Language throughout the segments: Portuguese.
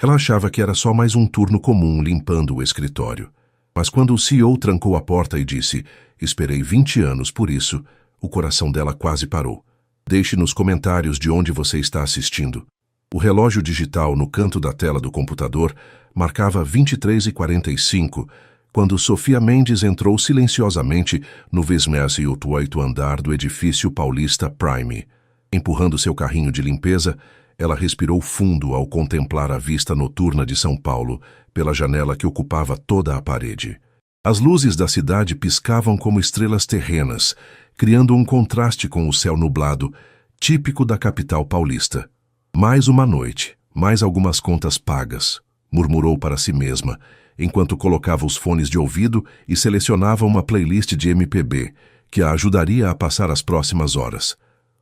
Ela achava que era só mais um turno comum limpando o escritório. Mas quando o CEO trancou a porta e disse: "Esperei 20 anos por isso", o coração dela quase parou. Deixe nos comentários de onde você está assistindo. O relógio digital no canto da tela do computador marcava 23h45, quando Sofia Mendes entrou silenciosamente no 28º andar do edifício paulista Prime. Empurrando seu carrinho de limpeza, ela respirou fundo ao contemplar a vista noturna de São Paulo pela janela que ocupava toda a parede. As luzes da cidade piscavam como estrelas terrenas, criando um contraste com o céu nublado, típico da capital paulista. Mais uma noite, mais algumas contas pagas, murmurou para si mesma, enquanto colocava os fones de ouvido e selecionava uma playlist de MPB, que a ajudaria a passar as próximas horas.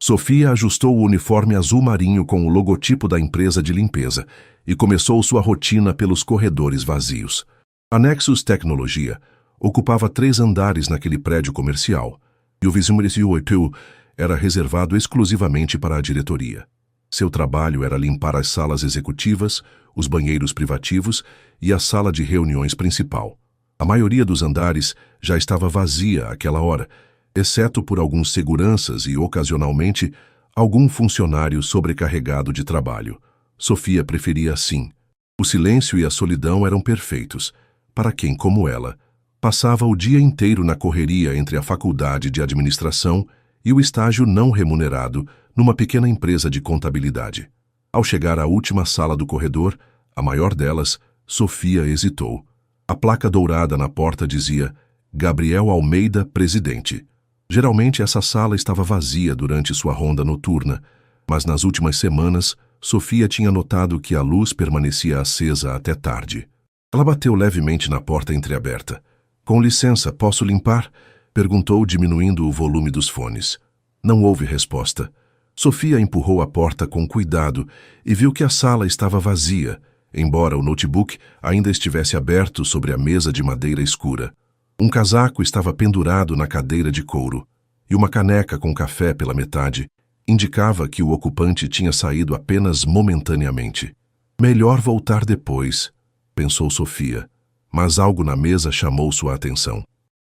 Sofia ajustou o uniforme azul marinho com o logotipo da empresa de limpeza e começou sua rotina pelos corredores vazios. A Nexus Tecnologia ocupava 3 andares naquele prédio comercial, e o 28 era reservado exclusivamente para a diretoria. Seu trabalho era limpar as salas executivas, os banheiros privativos e a sala de reuniões principal. A maioria dos andares já estava vazia àquela hora, exceto por alguns seguranças e, ocasionalmente, algum funcionário sobrecarregado de trabalho. Sofia preferia assim. O silêncio e a solidão eram perfeitos, para quem, como ela, passava o dia inteiro na correria entre a faculdade de administração e o estágio não remunerado numa pequena empresa de contabilidade. Ao chegar à última sala do corredor, a maior delas, Sofia hesitou. A placa dourada na porta dizia: Gabriel Almeida, presidente. Geralmente essa sala estava vazia durante sua ronda noturna, mas nas últimas semanas, Sofia tinha notado que a luz permanecia acesa até tarde. Ela bateu levemente na porta entreaberta. "Com licença, posso limpar?", perguntou, diminuindo o volume dos fones. Não houve resposta. Sofia empurrou a porta com cuidado e viu que a sala estava vazia, embora o notebook ainda estivesse aberto sobre a mesa de madeira escura. Um casaco estava pendurado na cadeira de couro, e uma caneca com café pela metade indicava que o ocupante tinha saído apenas momentaneamente. "Melhor voltar depois", pensou Sofia, mas algo na mesa chamou sua atenção.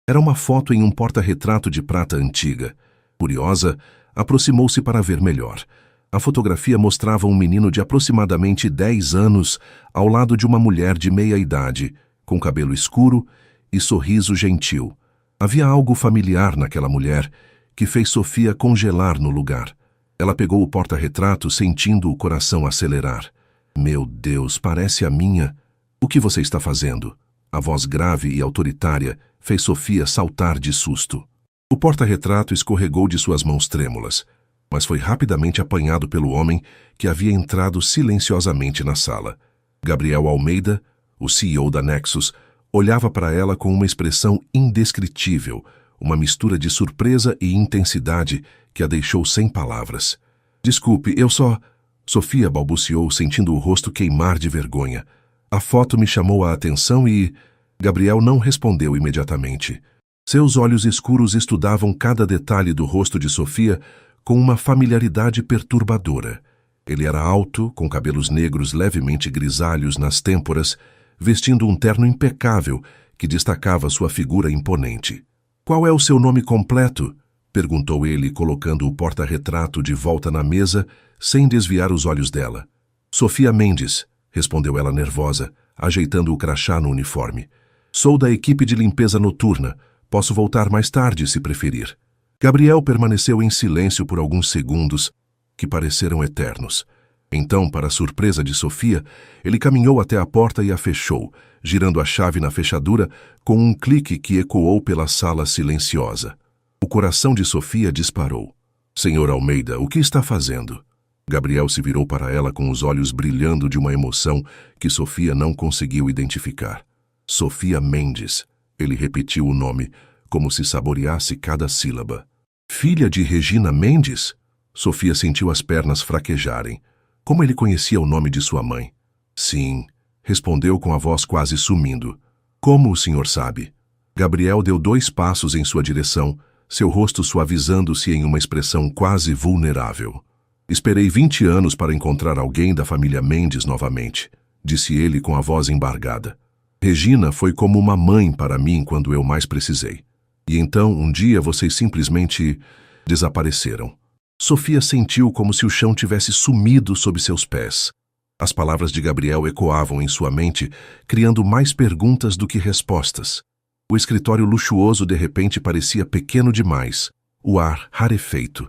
Era uma foto em um porta-retrato de prata antiga. Curiosa, aproximou-se para ver melhor. A fotografia mostrava um menino de aproximadamente 10 anos ao lado de uma mulher de meia idade, com cabelo escuro e sorriso gentil. Havia algo familiar naquela mulher que fez Sofia congelar no lugar. Ela pegou o porta-retrato sentindo o coração acelerar. "Meu Deus, parece a minha. O que você está fazendo?" A voz grave e autoritária fez Sofia saltar de susto. O porta-retrato escorregou de suas mãos trêmulas, mas foi rapidamente apanhado pelo homem que havia entrado silenciosamente na sala. Gabriel Almeida, o CEO da Nexus, olhava para ela com uma expressão indescritível, uma mistura de surpresa e intensidade que a deixou sem palavras. "Desculpe, eu só..." Sofia balbuciou, sentindo o rosto queimar de vergonha. "A foto me chamou a atenção e..." Gabriel não respondeu imediatamente. Seus olhos escuros estudavam cada detalhe do rosto de Sofia com uma familiaridade perturbadora. Ele era alto, com cabelos negros levemente grisalhos nas têmporas, vestindo um terno impecável que destacava sua figura imponente. "Qual é o seu nome completo?", perguntou ele, colocando o porta-retrato de volta na mesa, sem desviar os olhos dela. "Sofia Mendes", respondeu ela nervosa, ajeitando o crachá no uniforme. "Sou da equipe de limpeza noturna. Posso voltar mais tarde, se preferir." Gabriel permaneceu em silêncio por alguns segundos, que pareceram eternos. Então, para a surpresa de Sofia, ele caminhou até a porta e a fechou, girando a chave na fechadura com um clique que ecoou pela sala silenciosa. O coração de Sofia disparou. "Senhor Almeida, o que está fazendo?" Gabriel se virou para ela com os olhos brilhando de uma emoção que Sofia não conseguiu identificar. "Sofia Mendes", ele repetiu o nome, como se saboreasse cada sílaba. "Filha de Regina Mendes?" Sofia sentiu as pernas fraquejarem. Como ele conhecia o nome de sua mãe? "Sim", respondeu com a voz quase sumindo. "Como o senhor sabe?" Gabriel deu 2 passos em sua direção, seu rosto suavizando-se em uma expressão quase vulnerável. "Esperei 20 anos para encontrar alguém da família Mendes novamente", disse ele com a voz embargada. Regina foi como uma mãe para mim quando eu mais precisei. E então, um dia, vocês simplesmente desapareceram. Sofia sentiu como se o chão tivesse sumido sob seus pés. As palavras de Gabriel ecoavam em sua mente, criando mais perguntas do que respostas. O escritório luxuoso de repente parecia pequeno demais, o ar rarefeito.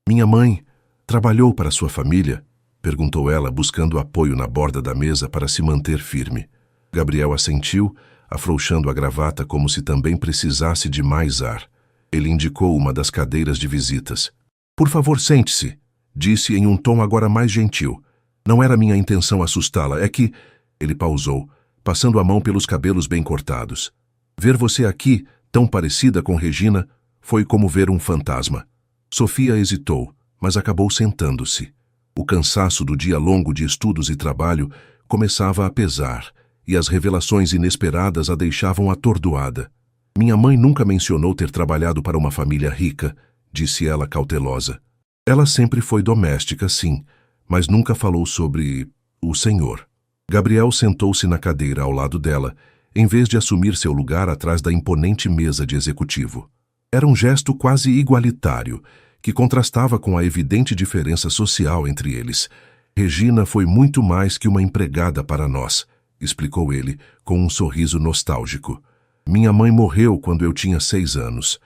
Minha mãe trabalhou para sua família? Perguntou ela, buscando apoio na borda da mesa para se manter firme. Gabriel assentiu, afrouxando a gravata como se também precisasse de mais ar. Ele indicou uma das cadeiras de visitas. Por favor, sente-se, disse em um tom agora mais gentil. Não era minha intenção assustá-la, é que... Ele pausou, passando a mão pelos cabelos bem cortados. Ver você aqui, tão parecida com Regina, foi como ver um fantasma. Sofia hesitou, mas acabou sentando-se. O cansaço do dia longo de estudos e trabalho começava a pesar, e as revelações inesperadas a deixavam atordoada. Minha mãe nunca mencionou ter trabalhado para uma família rica, disse ela cautelosa. Ela sempre foi doméstica, sim, mas nunca falou sobre o senhor. Gabriel sentou-se na cadeira ao lado dela, em vez de assumir seu lugar atrás da imponente mesa de executivo. Era um gesto quase igualitário, que contrastava com a evidente diferença social entre eles. Regina foi muito mais que uma empregada para nós, explicou ele, com um sorriso nostálgico. Minha mãe morreu quando eu tinha 6 anos.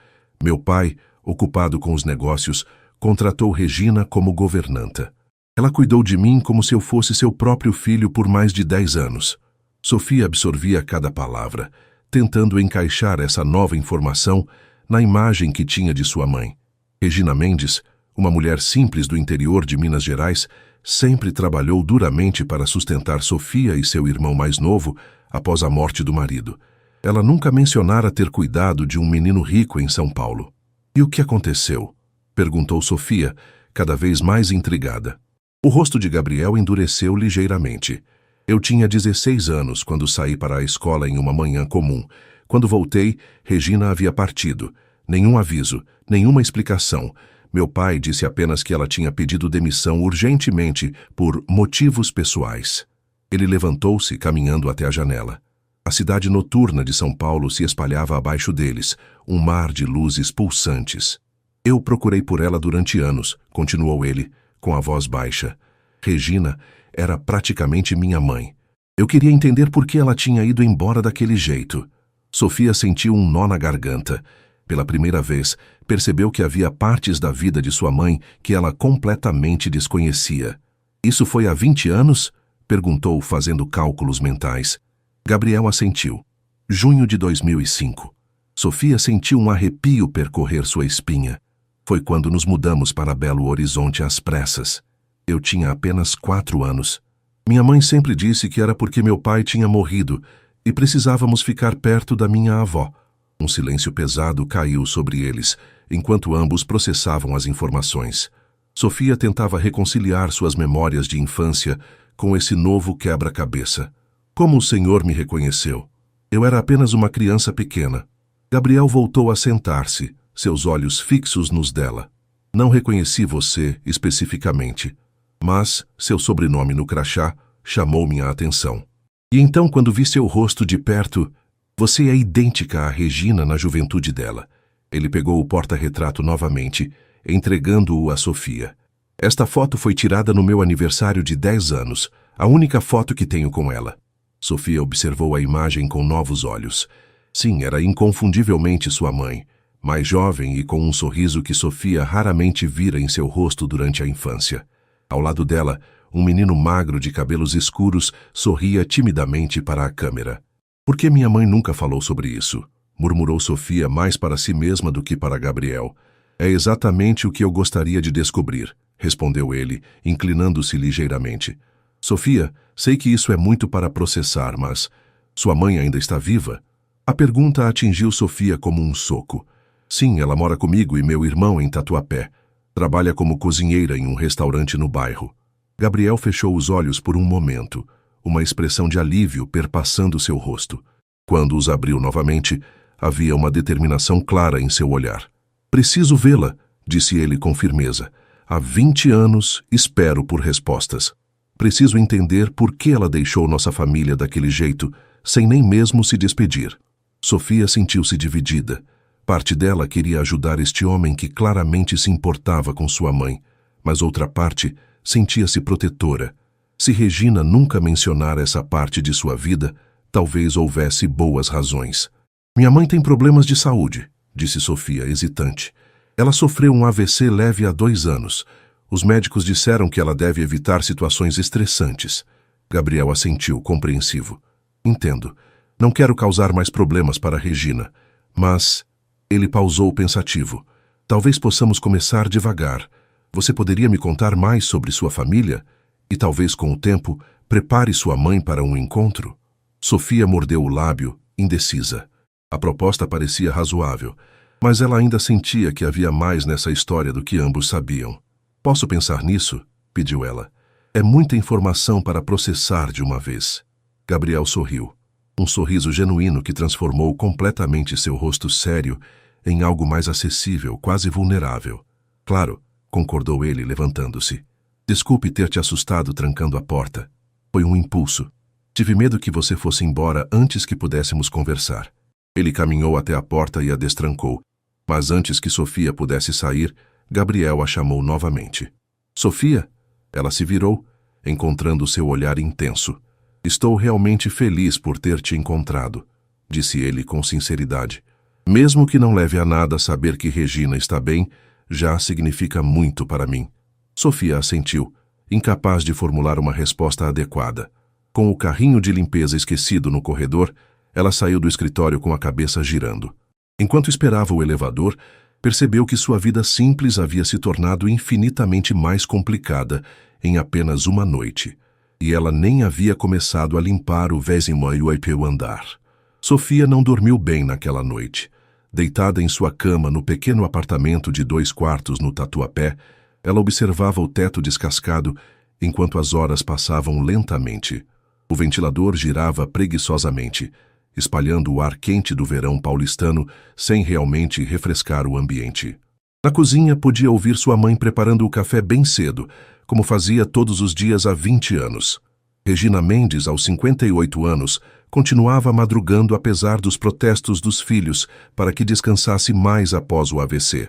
Meu pai, ocupado com os negócios, contratou Regina como governanta. Ela cuidou de mim como se eu fosse seu próprio filho por mais de 10 anos. Sofia absorvia cada palavra, tentando encaixar essa nova informação na imagem que tinha de sua mãe. Regina Mendes, uma mulher simples do interior de Minas Gerais, sempre trabalhou duramente para sustentar Sofia e seu irmão mais novo após a morte do marido. Ela nunca mencionara ter cuidado de um menino rico em São Paulo. E o que aconteceu? Perguntou Sofia, cada vez mais intrigada. O rosto de Gabriel endureceu ligeiramente. Eu tinha 16 anos quando saí para a escola em uma manhã comum. Quando voltei, Regina havia partido. Nenhum aviso, nenhuma explicação. Meu pai disse apenas que ela tinha pedido demissão urgentemente por motivos pessoais. Ele levantou-se, caminhando até a janela. A cidade noturna de São Paulo se espalhava abaixo deles, um mar de luzes pulsantes. Eu procurei por ela durante anos, continuou ele, com a voz baixa. Regina era praticamente minha mãe. Eu queria entender por que ela tinha ido embora daquele jeito. Sofia sentiu um nó na garganta. Pela primeira vez, percebeu que havia partes da vida de sua mãe que ela completamente desconhecia. Isso foi há 20 anos? Perguntou, fazendo cálculos mentais. Gabriel assentiu. Junho de 2005. Sofia sentiu um arrepio percorrer sua espinha. Foi quando nos mudamos para Belo Horizonte às pressas. Eu tinha apenas 4 anos. Minha mãe sempre disse que era porque meu pai tinha morrido e precisávamos ficar perto da minha avó. Um silêncio pesado caiu sobre eles, enquanto ambos processavam as informações. Sofia tentava reconciliar suas memórias de infância com esse novo quebra-cabeça. Como o senhor me reconheceu? Eu era apenas uma criança pequena. Gabriel voltou a sentar-se, seus olhos fixos nos dela. Não reconheci você especificamente, mas seu sobrenome no crachá chamou minha atenção. E então, quando vi seu rosto de perto, você é idêntica à Regina na juventude dela. Ele pegou o porta-retrato novamente, entregando-o a Sofia. Esta foto foi tirada no meu aniversário de 10 anos, a única foto que tenho com ela. Sofia observou a imagem com novos olhos. Sim, era inconfundivelmente sua mãe, mais jovem e com um sorriso que Sofia raramente vira em seu rosto durante a infância. Ao lado dela, um menino magro de cabelos escuros sorria timidamente para a câmera. Por que minha mãe nunca falou sobre isso? Murmurou Sofia mais para si mesma do que para Gabriel. É exatamente o que eu gostaria de descobrir, respondeu ele, inclinando-se ligeiramente. Sofia, sei que isso é muito para processar, mas sua mãe ainda está viva? A pergunta atingiu Sofia como um soco. Sim, ela mora comigo e meu irmão em Tatuapé. Trabalha como cozinheira em um restaurante no bairro. Gabriel fechou os olhos por um momento, uma expressão de alívio perpassando seu rosto. Quando os abriu novamente, havia uma determinação clara em seu olhar. Preciso vê-la, disse ele com firmeza. Há 20 anos espero por respostas. Preciso entender por que ela deixou nossa família daquele jeito, sem nem mesmo se despedir. Sofia sentiu-se dividida. Parte dela queria ajudar este homem que claramente se importava com sua mãe, mas outra parte sentia-se protetora. Se Regina nunca mencionara essa parte de sua vida, talvez houvesse boas razões. Minha mãe tem problemas de saúde, disse Sofia, hesitante. Ela sofreu um AVC leve há 2 anos. Os médicos disseram que ela deve evitar situações estressantes. Gabriel assentiu, compreensivo. Entendo. Não quero causar mais problemas para Regina, mas... Ele pausou pensativo. Talvez possamos começar devagar. Você poderia me contar mais sobre sua família? E talvez, com o tempo, prepare sua mãe para um encontro? Sofia mordeu o lábio, indecisa. A proposta parecia razoável, mas ela ainda sentia que havia mais nessa história do que ambos sabiam. Posso pensar nisso? Pediu ela. É muita informação para processar de uma vez. Gabriel sorriu. Um sorriso genuíno que transformou completamente seu rosto sério em algo mais acessível, quase vulnerável. Claro, concordou ele, levantando-se. Desculpe ter te assustado trancando a porta. Foi um impulso. Tive medo que você fosse embora antes que pudéssemos conversar. Ele caminhou até a porta e a destrancou, mas antes que Sofia pudesse sair, Gabriel a chamou novamente. Sofia? Ela se virou, encontrando seu olhar intenso. Estou realmente feliz por ter te encontrado, disse ele com sinceridade. Mesmo que não leve a nada saber que Regina está bem, já significa muito para mim. Sofia assentiu, incapaz de formular uma resposta adequada. Com o carrinho de limpeza esquecido no corredor, ela saiu do escritório com a cabeça girando. Enquanto esperava o elevador, percebeu que sua vida simples havia se tornado infinitamente mais complicada em apenas uma noite. E ela nem havia começado a limpar o 28º andar. Sofia não dormiu bem naquela noite. Deitada em sua cama no pequeno apartamento de 2 quartos no Tatuapé, ela observava o teto descascado enquanto as horas passavam lentamente. O ventilador girava preguiçosamente, espalhando o ar quente do verão paulistano sem realmente refrescar o ambiente. Na cozinha podia ouvir sua mãe preparando o café bem cedo, como fazia todos os dias há 20 anos. Regina Mendes, aos 58 anos, continuava madrugando apesar dos protestos dos filhos para que descansasse mais após o AVC.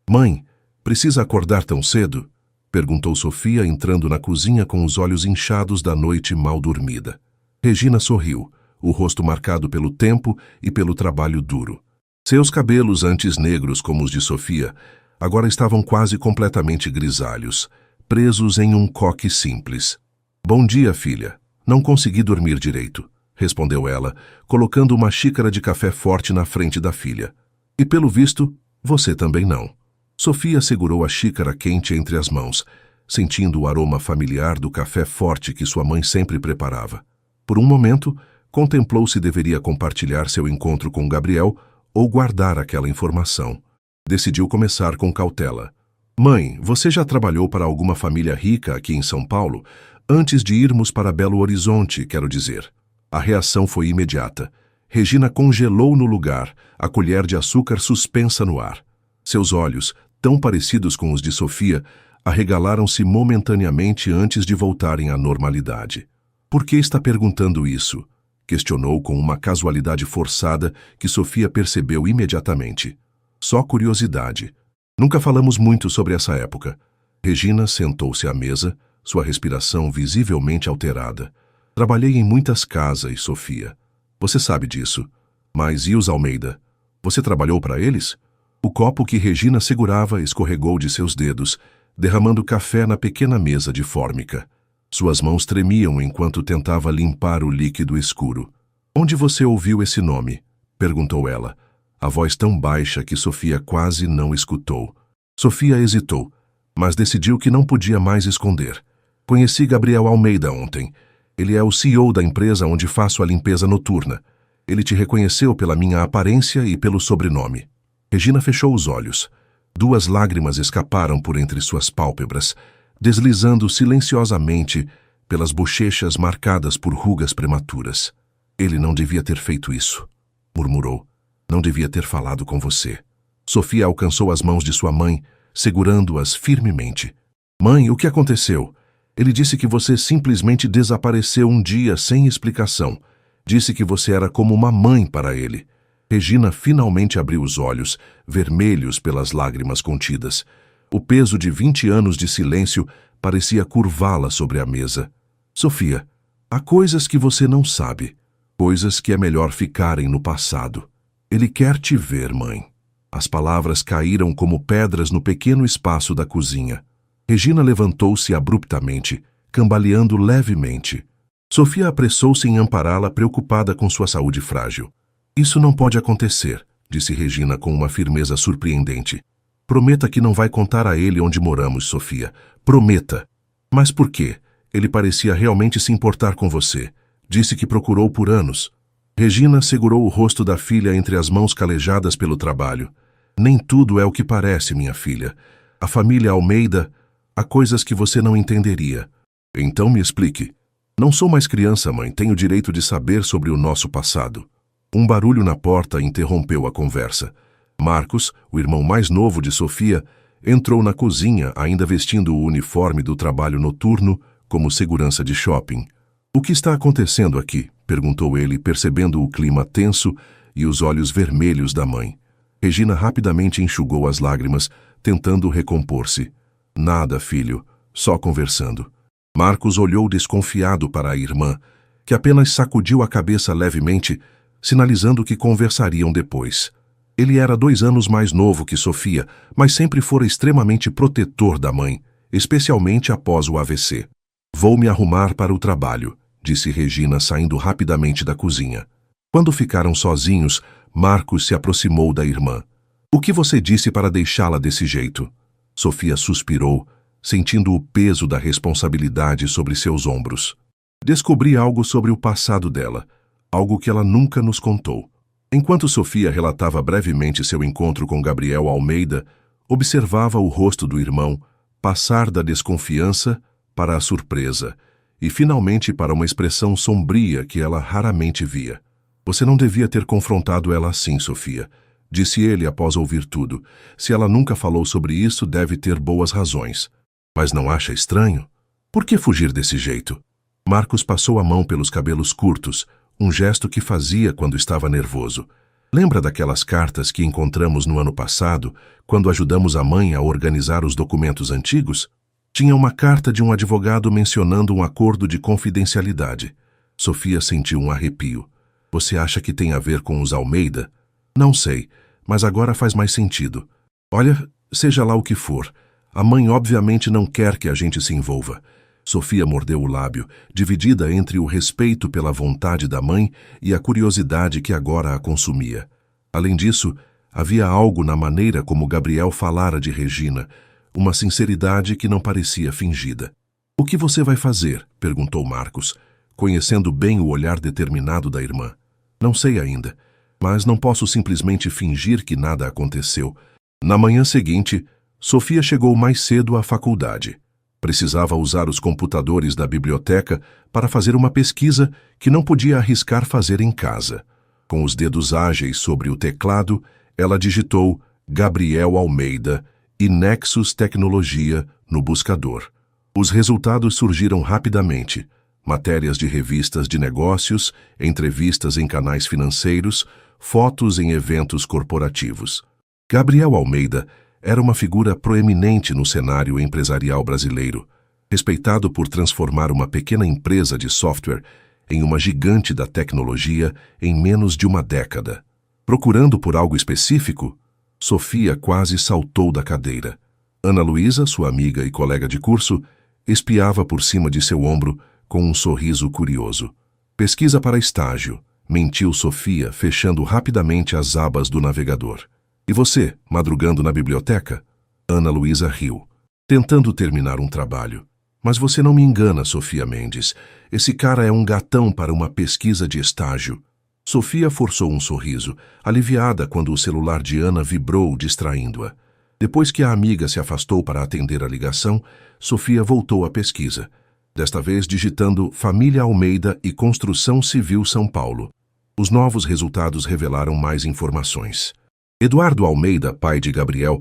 Mãe, precisa acordar tão cedo? Perguntou Sofia, entrando na cozinha com os olhos inchados da noite mal dormida. Regina sorriu, o rosto marcado pelo tempo e pelo trabalho duro. Seus cabelos, antes negros como os de Sofia, agora estavam quase completamente grisalhos, presos em um coque simples. Bom dia, filha. Não consegui dormir direito, respondeu ela, colocando uma xícara de café forte na frente da filha. E pelo visto, você também não. Sofia segurou a xícara quente entre as mãos, sentindo o aroma familiar do café forte que sua mãe sempre preparava. Por um momento, contemplou se deveria compartilhar seu encontro com Gabriel ou guardar aquela informação. Decidiu começar com cautela. Mãe, você já trabalhou para alguma família rica aqui em São Paulo? Antes de irmos para Belo Horizonte, quero dizer. A reação foi imediata. Regina congelou no lugar, a colher de açúcar suspensa no ar. Seus olhos, tão parecidos com os de Sofia, arregalaram-se momentaneamente antes de voltarem à normalidade. Por que está perguntando isso? Questionou com uma casualidade forçada que Sofia percebeu imediatamente. Só curiosidade. Nunca falamos muito sobre essa época. Regina sentou-se à mesa, sua respiração visivelmente alterada. Trabalhei em muitas casas, Sofia. Você sabe disso. Mas e os Almeida? Você trabalhou para eles? O copo que Regina segurava escorregou de seus dedos, derramando café na pequena mesa de fórmica. Suas mãos tremiam enquanto tentava limpar o líquido escuro. Onde você ouviu esse nome? Perguntou ela, a voz tão baixa que Sofia quase não escutou. Sofia hesitou, mas decidiu que não podia mais esconder. Conheci Gabriel Almeida ontem. Ele é o CEO da empresa onde faço a limpeza noturna. Ele te reconheceu pela minha aparência e pelo sobrenome. Regina fechou os olhos. 2 lágrimas escaparam por entre suas pálpebras, deslizando silenciosamente pelas bochechas marcadas por rugas prematuras. Ele não devia ter feito isso, murmurou. Não devia ter falado com você. Sofia alcançou as mãos de sua mãe, segurando-as firmemente. Mãe, o que aconteceu? Ele disse que você simplesmente desapareceu um dia sem explicação. Disse que você era como uma mãe para ele. Regina finalmente abriu os olhos, vermelhos pelas lágrimas contidas. O peso de 20 anos de silêncio parecia curvá-la sobre a mesa. Sofia, há coisas que você não sabe, coisas que é melhor ficarem no passado. Ele quer te ver, mãe. As palavras caíram como pedras no pequeno espaço da cozinha. Regina levantou-se abruptamente, cambaleando levemente. Sofia apressou-se em ampará-la, preocupada com sua saúde frágil. Isso não pode acontecer, disse Regina com uma firmeza surpreendente. Prometa que não vai contar a ele onde moramos, Sofia. Prometa. Mas por quê? Ele parecia realmente se importar com você. Disse que procurou por anos. Regina segurou o rosto da filha entre as mãos calejadas pelo trabalho. Nem tudo é o que parece, minha filha. A família Almeida, há coisas que você não entenderia. Então me explique. Não sou mais criança, mãe. Tenho direito de saber sobre o nosso passado. Um barulho na porta interrompeu a conversa. Marcos, o irmão mais novo de Sofia, entrou na cozinha, ainda vestindo o uniforme do trabalho noturno como segurança de shopping. O que está acontecendo aqui? Perguntou ele, percebendo o clima tenso e os olhos vermelhos da mãe. Regina rapidamente enxugou as lágrimas, tentando recompor-se. Nada, filho, só conversando. Marcos olhou desconfiado para a irmã, que apenas sacudiu a cabeça levemente, sinalizando que conversariam depois. Ele era 2 anos mais novo que Sofia, mas sempre fora extremamente protetor da mãe, especialmente após o AVC. Vou me arrumar para o trabalho, disse Regina, saindo rapidamente da cozinha. Quando ficaram sozinhos, Marcos se aproximou da irmã. O que você disse para deixá-la desse jeito? Sofia suspirou, sentindo o peso da responsabilidade sobre seus ombros. Descobri algo sobre o passado dela, algo que ela nunca nos contou. Enquanto Sofia relatava brevemente seu encontro com Gabriel Almeida, observava o rosto do irmão passar da desconfiança para a surpresa e finalmente para uma expressão sombria que ela raramente via. Você não devia ter confrontado ela assim, Sofia, disse ele após ouvir tudo. Se ela nunca falou sobre isso, deve ter boas razões. Mas não acha estranho? Por que fugir desse jeito? Marcos passou a mão pelos cabelos curtos, um gesto que fazia quando estava nervoso. Lembra daquelas cartas que encontramos no ano passado, quando ajudamos a mãe a organizar os documentos antigos? Tinha uma carta de um advogado mencionando um acordo de confidencialidade. Sofia sentiu um arrepio. Você acha que tem a ver com os Almeida? Não sei, mas agora faz mais sentido. Olha, seja lá o que for, a mãe obviamente não quer que a gente se envolva. Sofia mordeu o lábio, dividida entre o respeito pela vontade da mãe e a curiosidade que agora a consumia. Além disso, havia algo na maneira como Gabriel falara de Regina, uma sinceridade que não parecia fingida. O que você vai fazer? Perguntou Marcos, conhecendo bem o olhar determinado da irmã. Não sei ainda, mas não posso simplesmente fingir que nada aconteceu. Na manhã seguinte, Sofia chegou mais cedo à faculdade. Precisava usar os computadores da biblioteca para fazer uma pesquisa que não podia arriscar fazer em casa. Com os dedos ágeis sobre o teclado, ela digitou Gabriel Almeida e Nexus Tecnologia no buscador. Os resultados surgiram rapidamente. Matérias de revistas de negócios, entrevistas em canais financeiros, fotos em eventos corporativos. Gabriel Almeida era uma figura proeminente no cenário empresarial brasileiro, respeitado por transformar uma pequena empresa de software em uma gigante da tecnologia em menos de uma década. Procurando por algo específico, Sofia quase saltou da cadeira. Ana Luísa, sua amiga e colega de curso, espiava por cima de seu ombro com um sorriso curioso. Pesquisa para estágio, mentiu Sofia, fechando rapidamente as abas do navegador. E você, madrugando na biblioteca? Ana Luísa riu. Tentando terminar um trabalho. Mas você não me engana, Sofia Mendes. Esse cara é um gatão para uma pesquisa de estágio. Sofia forçou um sorriso, aliviada quando o celular de Ana vibrou, distraindo-a. Depois que a amiga se afastou para atender a ligação, Sofia voltou à pesquisa. Desta vez digitando Família Almeida e Construção Civil São Paulo. Os novos resultados revelaram mais informações. Eduardo Almeida, pai de Gabriel,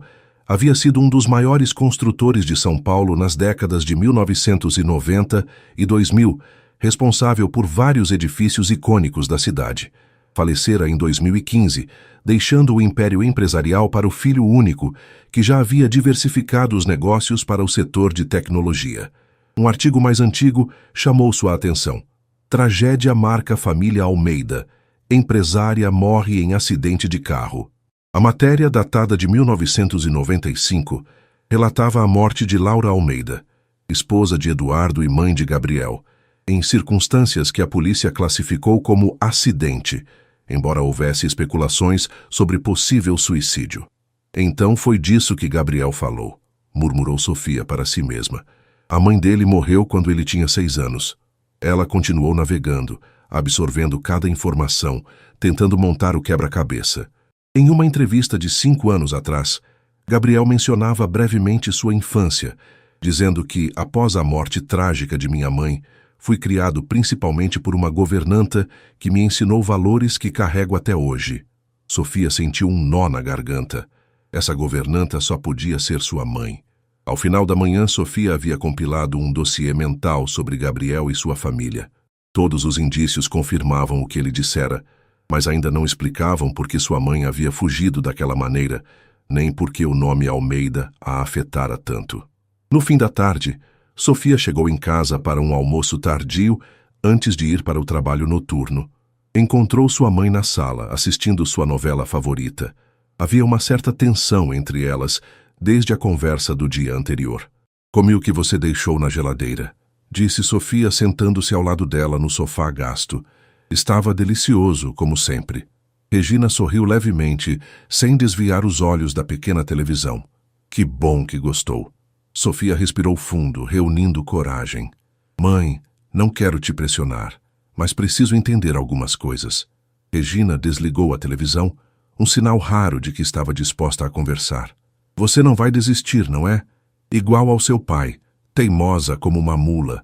Havia sido um dos maiores construtores de São Paulo nas décadas de 1990 e 2000, responsável por vários edifícios icônicos da cidade. Falecera em 2015, deixando o império empresarial para o filho único, que já havia diversificado os negócios para o setor de tecnologia. Um artigo mais antigo chamou sua atenção. Tragédia marca família Almeida. Empresária morre em acidente de carro. A matéria, datada de 1995, relatava a morte de Laura Almeida, esposa de Eduardo e mãe de Gabriel, em circunstâncias que a polícia classificou como acidente, embora houvesse especulações sobre possível suicídio. Então foi disso que Gabriel falou, murmurou Sofia para si mesma. A mãe dele morreu quando ele tinha 6 anos. Ela continuou navegando, absorvendo cada informação, tentando montar o quebra-cabeça. Em uma entrevista de 5 anos atrás, Gabriel mencionava brevemente sua infância, dizendo que, após a morte trágica de minha mãe, fui criado principalmente por uma governanta que me ensinou valores que carrego até hoje. Sofia sentiu um nó na garganta. Essa governanta só podia ser sua mãe. Ao final da manhã, Sofia havia compilado um dossiê mental sobre Gabriel e sua família. Todos os indícios confirmavam o que ele dissera, mas ainda não explicavam por que sua mãe havia fugido daquela maneira, nem por que o nome Almeida a afetara tanto. No fim da tarde, Sofia chegou em casa para um almoço tardio antes de ir para o trabalho noturno. Encontrou sua mãe na sala, assistindo sua novela favorita. Havia uma certa tensão entre elas desde a conversa do dia anterior. "Comi o que você deixou na geladeira", disse Sofia sentando-se ao lado dela no sofá gasto. Estava delicioso, como sempre. Regina sorriu levemente, sem desviar os olhos da pequena televisão. Que bom que gostou. Sofia respirou fundo, reunindo coragem. "Mãe, não quero te pressionar, mas preciso entender algumas coisas." Regina desligou a televisão, um sinal raro de que estava disposta a conversar. "Você não vai desistir, não é? Igual ao seu pai, teimosa como uma mula."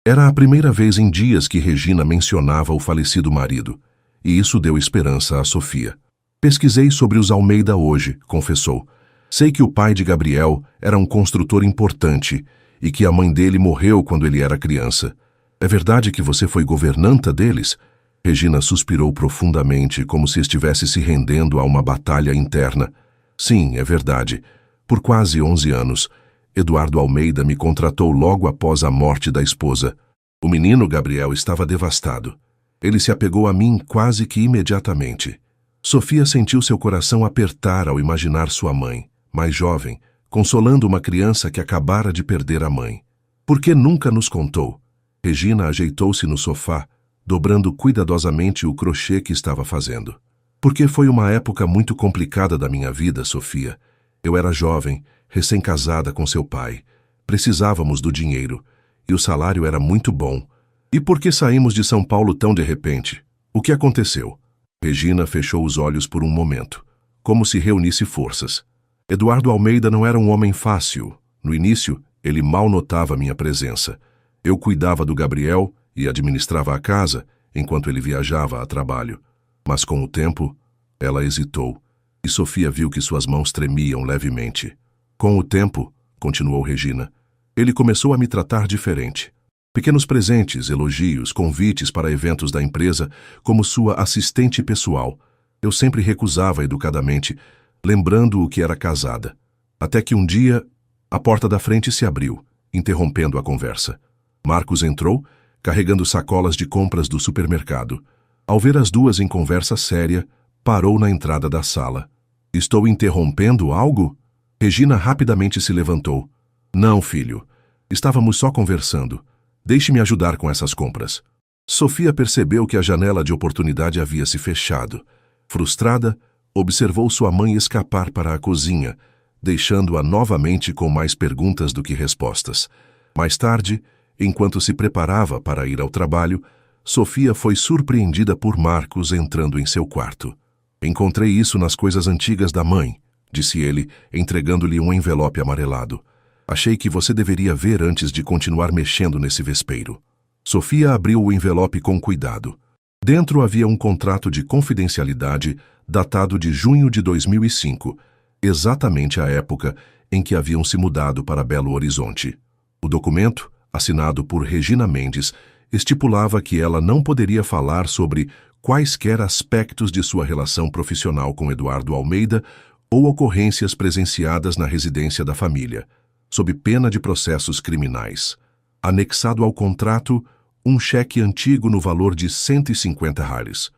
Era a primeira vez em dias que Regina mencionava o falecido marido, e isso deu esperança a Sofia. "Pesquisei sobre os Almeida hoje", confessou. "Sei que o pai de Gabriel era um construtor importante e que a mãe dele morreu quando ele era criança. É verdade que você foi governanta deles?" Regina suspirou profundamente, como se estivesse se rendendo a uma batalha interna. "Sim, é verdade. Por quase 11 anos, Eduardo Almeida me contratou logo após a morte da esposa. O menino Gabriel estava devastado. Ele se apegou a mim quase que imediatamente." Sofia sentiu seu coração apertar ao imaginar sua mãe, mais jovem, consolando uma criança que acabara de perder a mãe. "Por que nunca nos contou?" Regina ajeitou-se no sofá, dobrando cuidadosamente o crochê que estava fazendo. "Porque foi uma época muito complicada da minha vida, Sofia. Eu era jovem, recém-casada com seu pai. Precisávamos do dinheiro, e o salário era muito bom. E por que saímos de São Paulo tão de repente? O que aconteceu?" Regina fechou os olhos por um momento, como se reunisse forças. "Eduardo Almeida não era um homem fácil. No início, ele mal notava minha presença. Eu cuidava do Gabriel e administrava a casa, enquanto ele viajava a trabalho. Mas com o tempo, ela hesitou, e Sofia viu que suas mãos tremiam levemente. Com o tempo, continuou Regina, ele começou a me tratar diferente. Pequenos presentes, elogios, convites para eventos da empresa, como sua assistente pessoal. Eu sempre recusava educadamente, lembrando-o que era casada. Até que um dia, a porta da frente se abriu, interrompendo a conversa. Marcos entrou, carregando sacolas de compras do supermercado. Ao ver as duas em conversa séria, parou na entrada da sala. "Estou interrompendo algo?" Regina rapidamente se levantou. "Não, filho. Estávamos só conversando. Deixe-me ajudar com essas compras." Sofia percebeu que a janela de oportunidade havia se fechado. Frustrada, observou sua mãe escapar para a cozinha, deixando-a novamente com mais perguntas do que respostas. Mais tarde, enquanto se preparava para ir ao trabalho, Sofia foi surpreendida por Marcos entrando em seu quarto. "Encontrei isso nas coisas antigas da mãe", disse ele, entregando-lhe um envelope amarelado. "Achei que você deveria ver antes de continuar mexendo nesse vespeiro." Sofia abriu o envelope com cuidado. Dentro havia um contrato de confidencialidade datado de junho de 2005, exatamente a época em que haviam se mudado para Belo Horizonte. O documento, assinado por Regina Mendes, estipulava que ela não poderia falar sobre quaisquer aspectos de sua relação profissional com Eduardo Almeida ou ocorrências presenciadas na residência da família, sob pena de processos criminais. Anexado ao contrato, um cheque antigo no valor de 150 reais.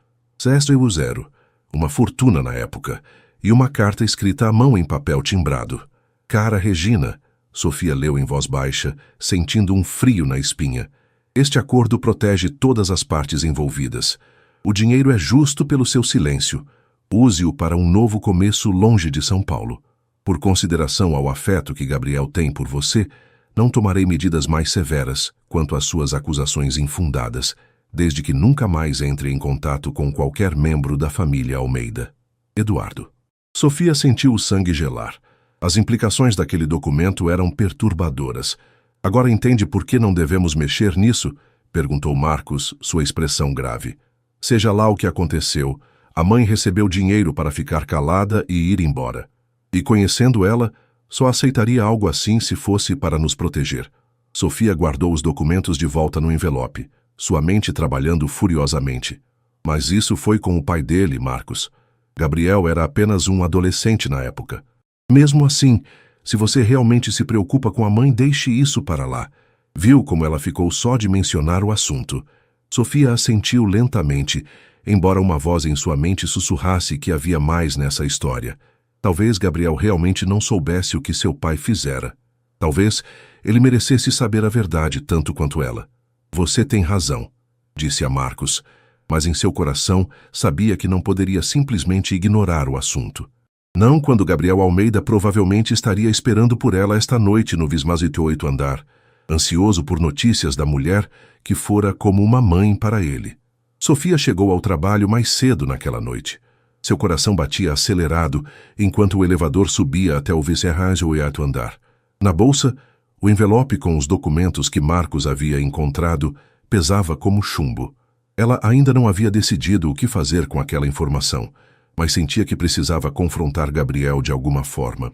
Zero, uma fortuna na época, e uma carta escrita à mão em papel timbrado. Cara Regina, Sofia leu em voz baixa, sentindo um frio na espinha. Este acordo protege todas as partes envolvidas. O dinheiro é justo pelo seu silêncio. Use-o para um novo começo longe de São Paulo. Por consideração ao afeto que Gabriel tem por você, não tomarei medidas mais severas quanto às suas acusações infundadas, desde que nunca mais entre em contato com qualquer membro da família Almeida. Eduardo. Sofia sentiu o sangue gelar. As implicações daquele documento eram perturbadoras. Agora entende por que não devemos mexer nisso? Perguntou Marcos, sua expressão grave. Seja lá o que aconteceu, a mãe recebeu dinheiro para ficar calada e ir embora. E conhecendo ela, só aceitaria algo assim se fosse para nos proteger. Sofia guardou os documentos de volta no envelope, sua mente trabalhando furiosamente. Mas isso foi com o pai dele, Marcos. Gabriel era apenas um adolescente na época. Mesmo assim, se você realmente se preocupa com a mãe, deixe isso para lá. Viu como ela ficou só de mencionar o assunto. Sofia assentiu lentamente, embora uma voz em sua mente sussurrasse que havia mais nessa história. Talvez Gabriel realmente não soubesse o que seu pai fizera. Talvez ele merecesse saber a verdade tanto quanto ela. Você tem razão, disse a Marcos, mas em seu coração sabia que não poderia simplesmente ignorar o assunto. Não quando Gabriel Almeida provavelmente estaria esperando por ela esta noite no 28º andar, ansioso por notícias da mulher que fora como uma mãe para ele. Sofia chegou ao trabalho mais cedo naquela noite. Seu coração batia acelerado enquanto o elevador subia até o 28º andar. Na bolsa, o envelope com os documentos que Marcos havia encontrado pesava como chumbo. Ela ainda não havia decidido o que fazer com aquela informação, mas sentia que precisava confrontar Gabriel de alguma forma.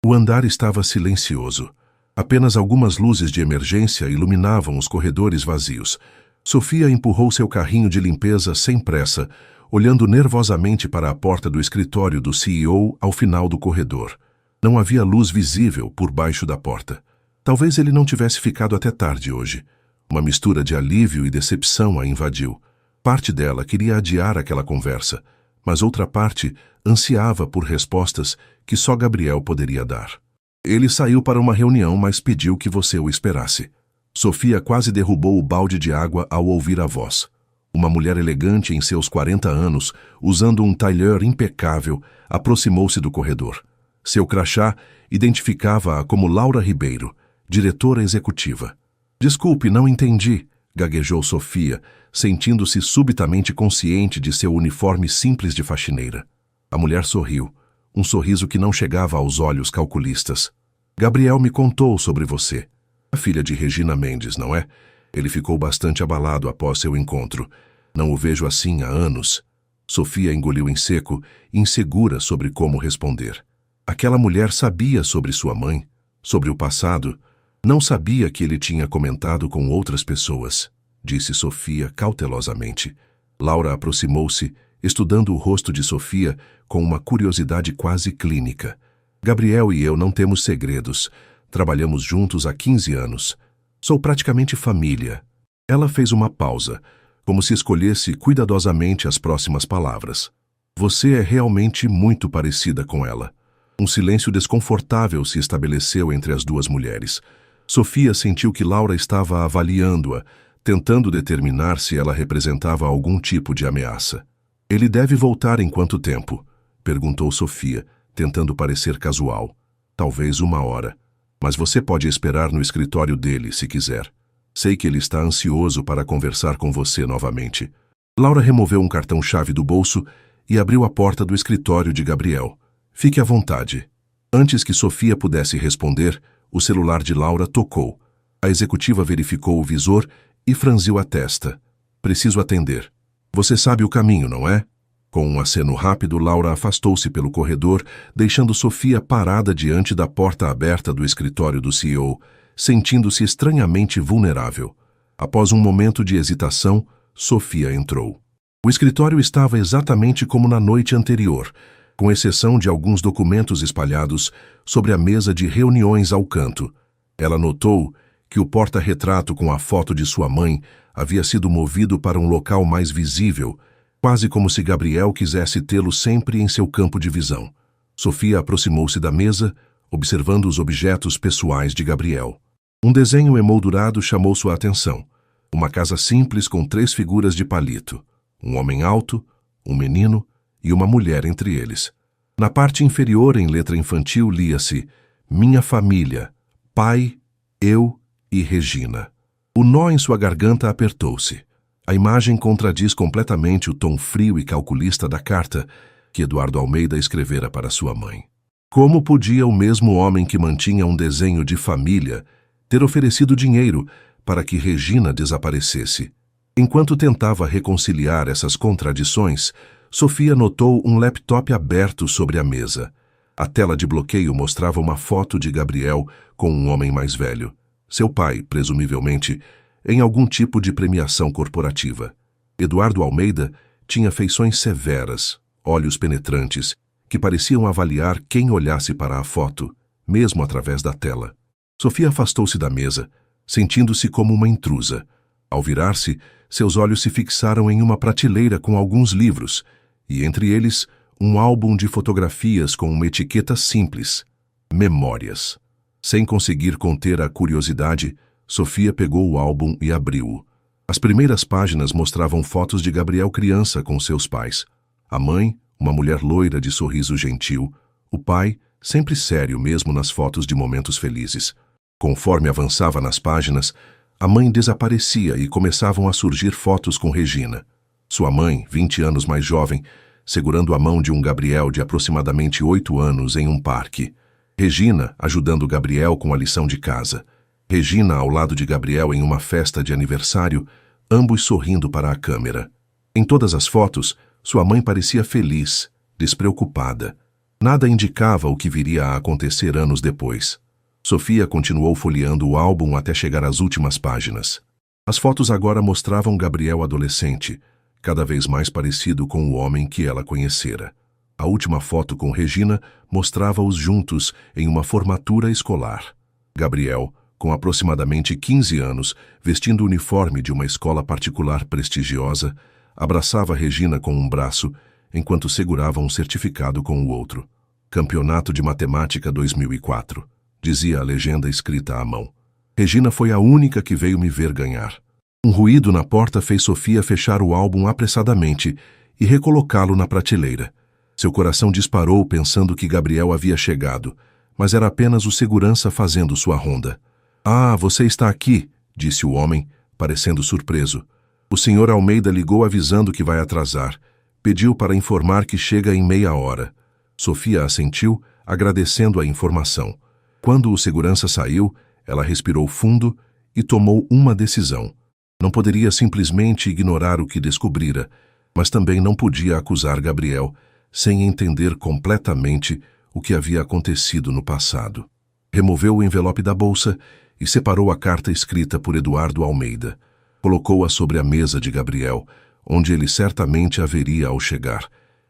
O andar estava silencioso. Apenas algumas luzes de emergência iluminavam os corredores vazios. Sofia empurrou seu carrinho de limpeza sem pressa, olhando nervosamente para a porta do escritório do CEO ao final do corredor. Não havia luz visível por baixo da porta. Talvez ele não tivesse ficado até tarde hoje. Uma mistura de alívio e decepção a invadiu. Parte dela queria adiar aquela conversa, mas outra parte ansiava por respostas que só Gabriel poderia dar. Ele saiu para uma reunião, mas pediu que você o esperasse. Sofia quase derrubou o balde de água ao ouvir a voz. Uma mulher elegante em seus 40 anos, usando um tailleur impecável, aproximou-se do corredor. Seu crachá identificava-a como Laura Ribeiro, diretora executiva. Desculpe, não entendi, gaguejou Sofia, sentindo-se subitamente consciente de seu uniforme simples de faxineira. A mulher sorriu, um sorriso que não chegava aos olhos calculistas. Gabriel me contou sobre você. A filha de Regina Mendes, não é? Ele ficou bastante abalado após seu encontro. Não o vejo assim há anos. Sofia engoliu em seco, insegura sobre como responder. Aquela mulher sabia sobre sua mãe, sobre o passado. Não sabia que ele tinha comentado com outras pessoas, disse Sofia cautelosamente. Laura aproximou-se, estudando o rosto de Sofia com uma curiosidade quase clínica. Gabriel e eu não temos segredos. Trabalhamos juntos há 15 anos. Sou praticamente família. Ela fez uma pausa, como se escolhesse cuidadosamente as próximas palavras. Você é realmente muito parecida com ela. Um silêncio desconfortável se estabeleceu entre as duas mulheres. Sofia sentiu que Laura estava avaliando-a, tentando determinar se ela representava algum tipo de ameaça. Ele deve voltar em quanto tempo? Perguntou Sofia, tentando parecer casual. Talvez 1 hora. Mas você pode esperar no escritório dele, se quiser. Sei que ele está ansioso para conversar com você novamente. Laura removeu um cartão-chave do bolso e abriu a porta do escritório de Gabriel. Fique à vontade. Antes que Sofia pudesse responder, o celular de Laura tocou. A executiva verificou o visor e franziu a testa. Preciso atender. Você sabe o caminho, não é? Com um aceno rápido, Laura afastou-se pelo corredor, deixando Sofia parada diante da porta aberta do escritório do CEO, sentindo-se estranhamente vulnerável. Após um momento de hesitação, Sofia entrou. O escritório estava exatamente como na noite anterior, com exceção de alguns documentos espalhados sobre a mesa de reuniões ao canto. Ela notou que o porta-retrato com a foto de sua mãe havia sido movido para um local mais visível, quase como se Gabriel quisesse tê-lo sempre em seu campo de visão. Sofia aproximou-se da mesa, observando os objetos pessoais de Gabriel. Um desenho emoldurado chamou sua atenção. Uma casa simples com 3 figuras de palito. Um homem alto, um menino e uma mulher entre eles. Na parte inferior, em letra infantil, lia-se: Minha família, pai, eu e Regina. O nó em sua garganta apertou-se. A imagem contradiz completamente o tom frio e calculista da carta que Eduardo Almeida escrevera para sua mãe. Como podia o mesmo homem que mantinha um desenho de família ter oferecido dinheiro para que Regina desaparecesse? Enquanto tentava reconciliar essas contradições, Sofia notou um laptop aberto sobre a mesa. A tela de bloqueio mostrava uma foto de Gabriel com um homem mais velho. Seu pai, presumivelmente, em algum tipo de premiação corporativa. Eduardo Almeida tinha feições severas, olhos penetrantes, que pareciam avaliar quem olhasse para a foto, mesmo através da tela. Sofia afastou-se da mesa, sentindo-se como uma intrusa. Ao virar-se, seus olhos se fixaram em uma prateleira com alguns livros, e entre eles, um álbum de fotografias com uma etiqueta simples: Memórias. Sem conseguir conter a curiosidade, Sofia pegou o álbum e abriu-o. As primeiras páginas mostravam fotos de Gabriel criança com seus pais. A mãe, uma mulher loira de sorriso gentil. O pai, sempre sério mesmo nas fotos de momentos felizes. Conforme avançava nas páginas, a mãe desaparecia e começavam a surgir fotos com Regina. Sua mãe, 20 anos mais jovem, segurando a mão de um Gabriel de aproximadamente 8 anos em um parque. Regina ajudando Gabriel com a lição de casa. Regina ao lado de Gabriel em uma festa de aniversário, ambos sorrindo para a câmera. Em todas as fotos, sua mãe parecia feliz, despreocupada. Nada indicava o que viria a acontecer anos depois. Sofia continuou folheando o álbum até chegar às últimas páginas. As fotos agora mostravam Gabriel adolescente, cada vez mais parecido com o homem que ela conhecera. A última foto com Regina mostrava-os juntos em uma formatura escolar. Gabriel, com aproximadamente 15 anos, vestindo o uniforme de uma escola particular prestigiosa, abraçava Regina com um braço, enquanto segurava um certificado com o outro. Campeonato de Matemática 2004, dizia a legenda escrita à mão. Regina foi a única que veio me ver ganhar. Um ruído na porta fez Sofia fechar o álbum apressadamente e recolocá-lo na prateleira. Seu coração disparou pensando que Gabriel havia chegado, mas era apenas o segurança fazendo sua ronda. Ah, você está aqui, disse o homem, parecendo surpreso. O senhor Almeida ligou avisando que vai atrasar. Pediu para informar que chega em meia hora. Sofia assentiu, agradecendo a informação. Quando o segurança saiu, ela respirou fundo e tomou uma decisão. Não poderia simplesmente ignorar o que descobrira, mas também não podia acusar Gabriel, sem entender completamente o que havia acontecido no passado. Removeu o envelope da bolsa e separou a carta escrita por Eduardo Almeida. Colocou-a sobre a mesa de Gabriel, onde ele certamente a veria ao chegar,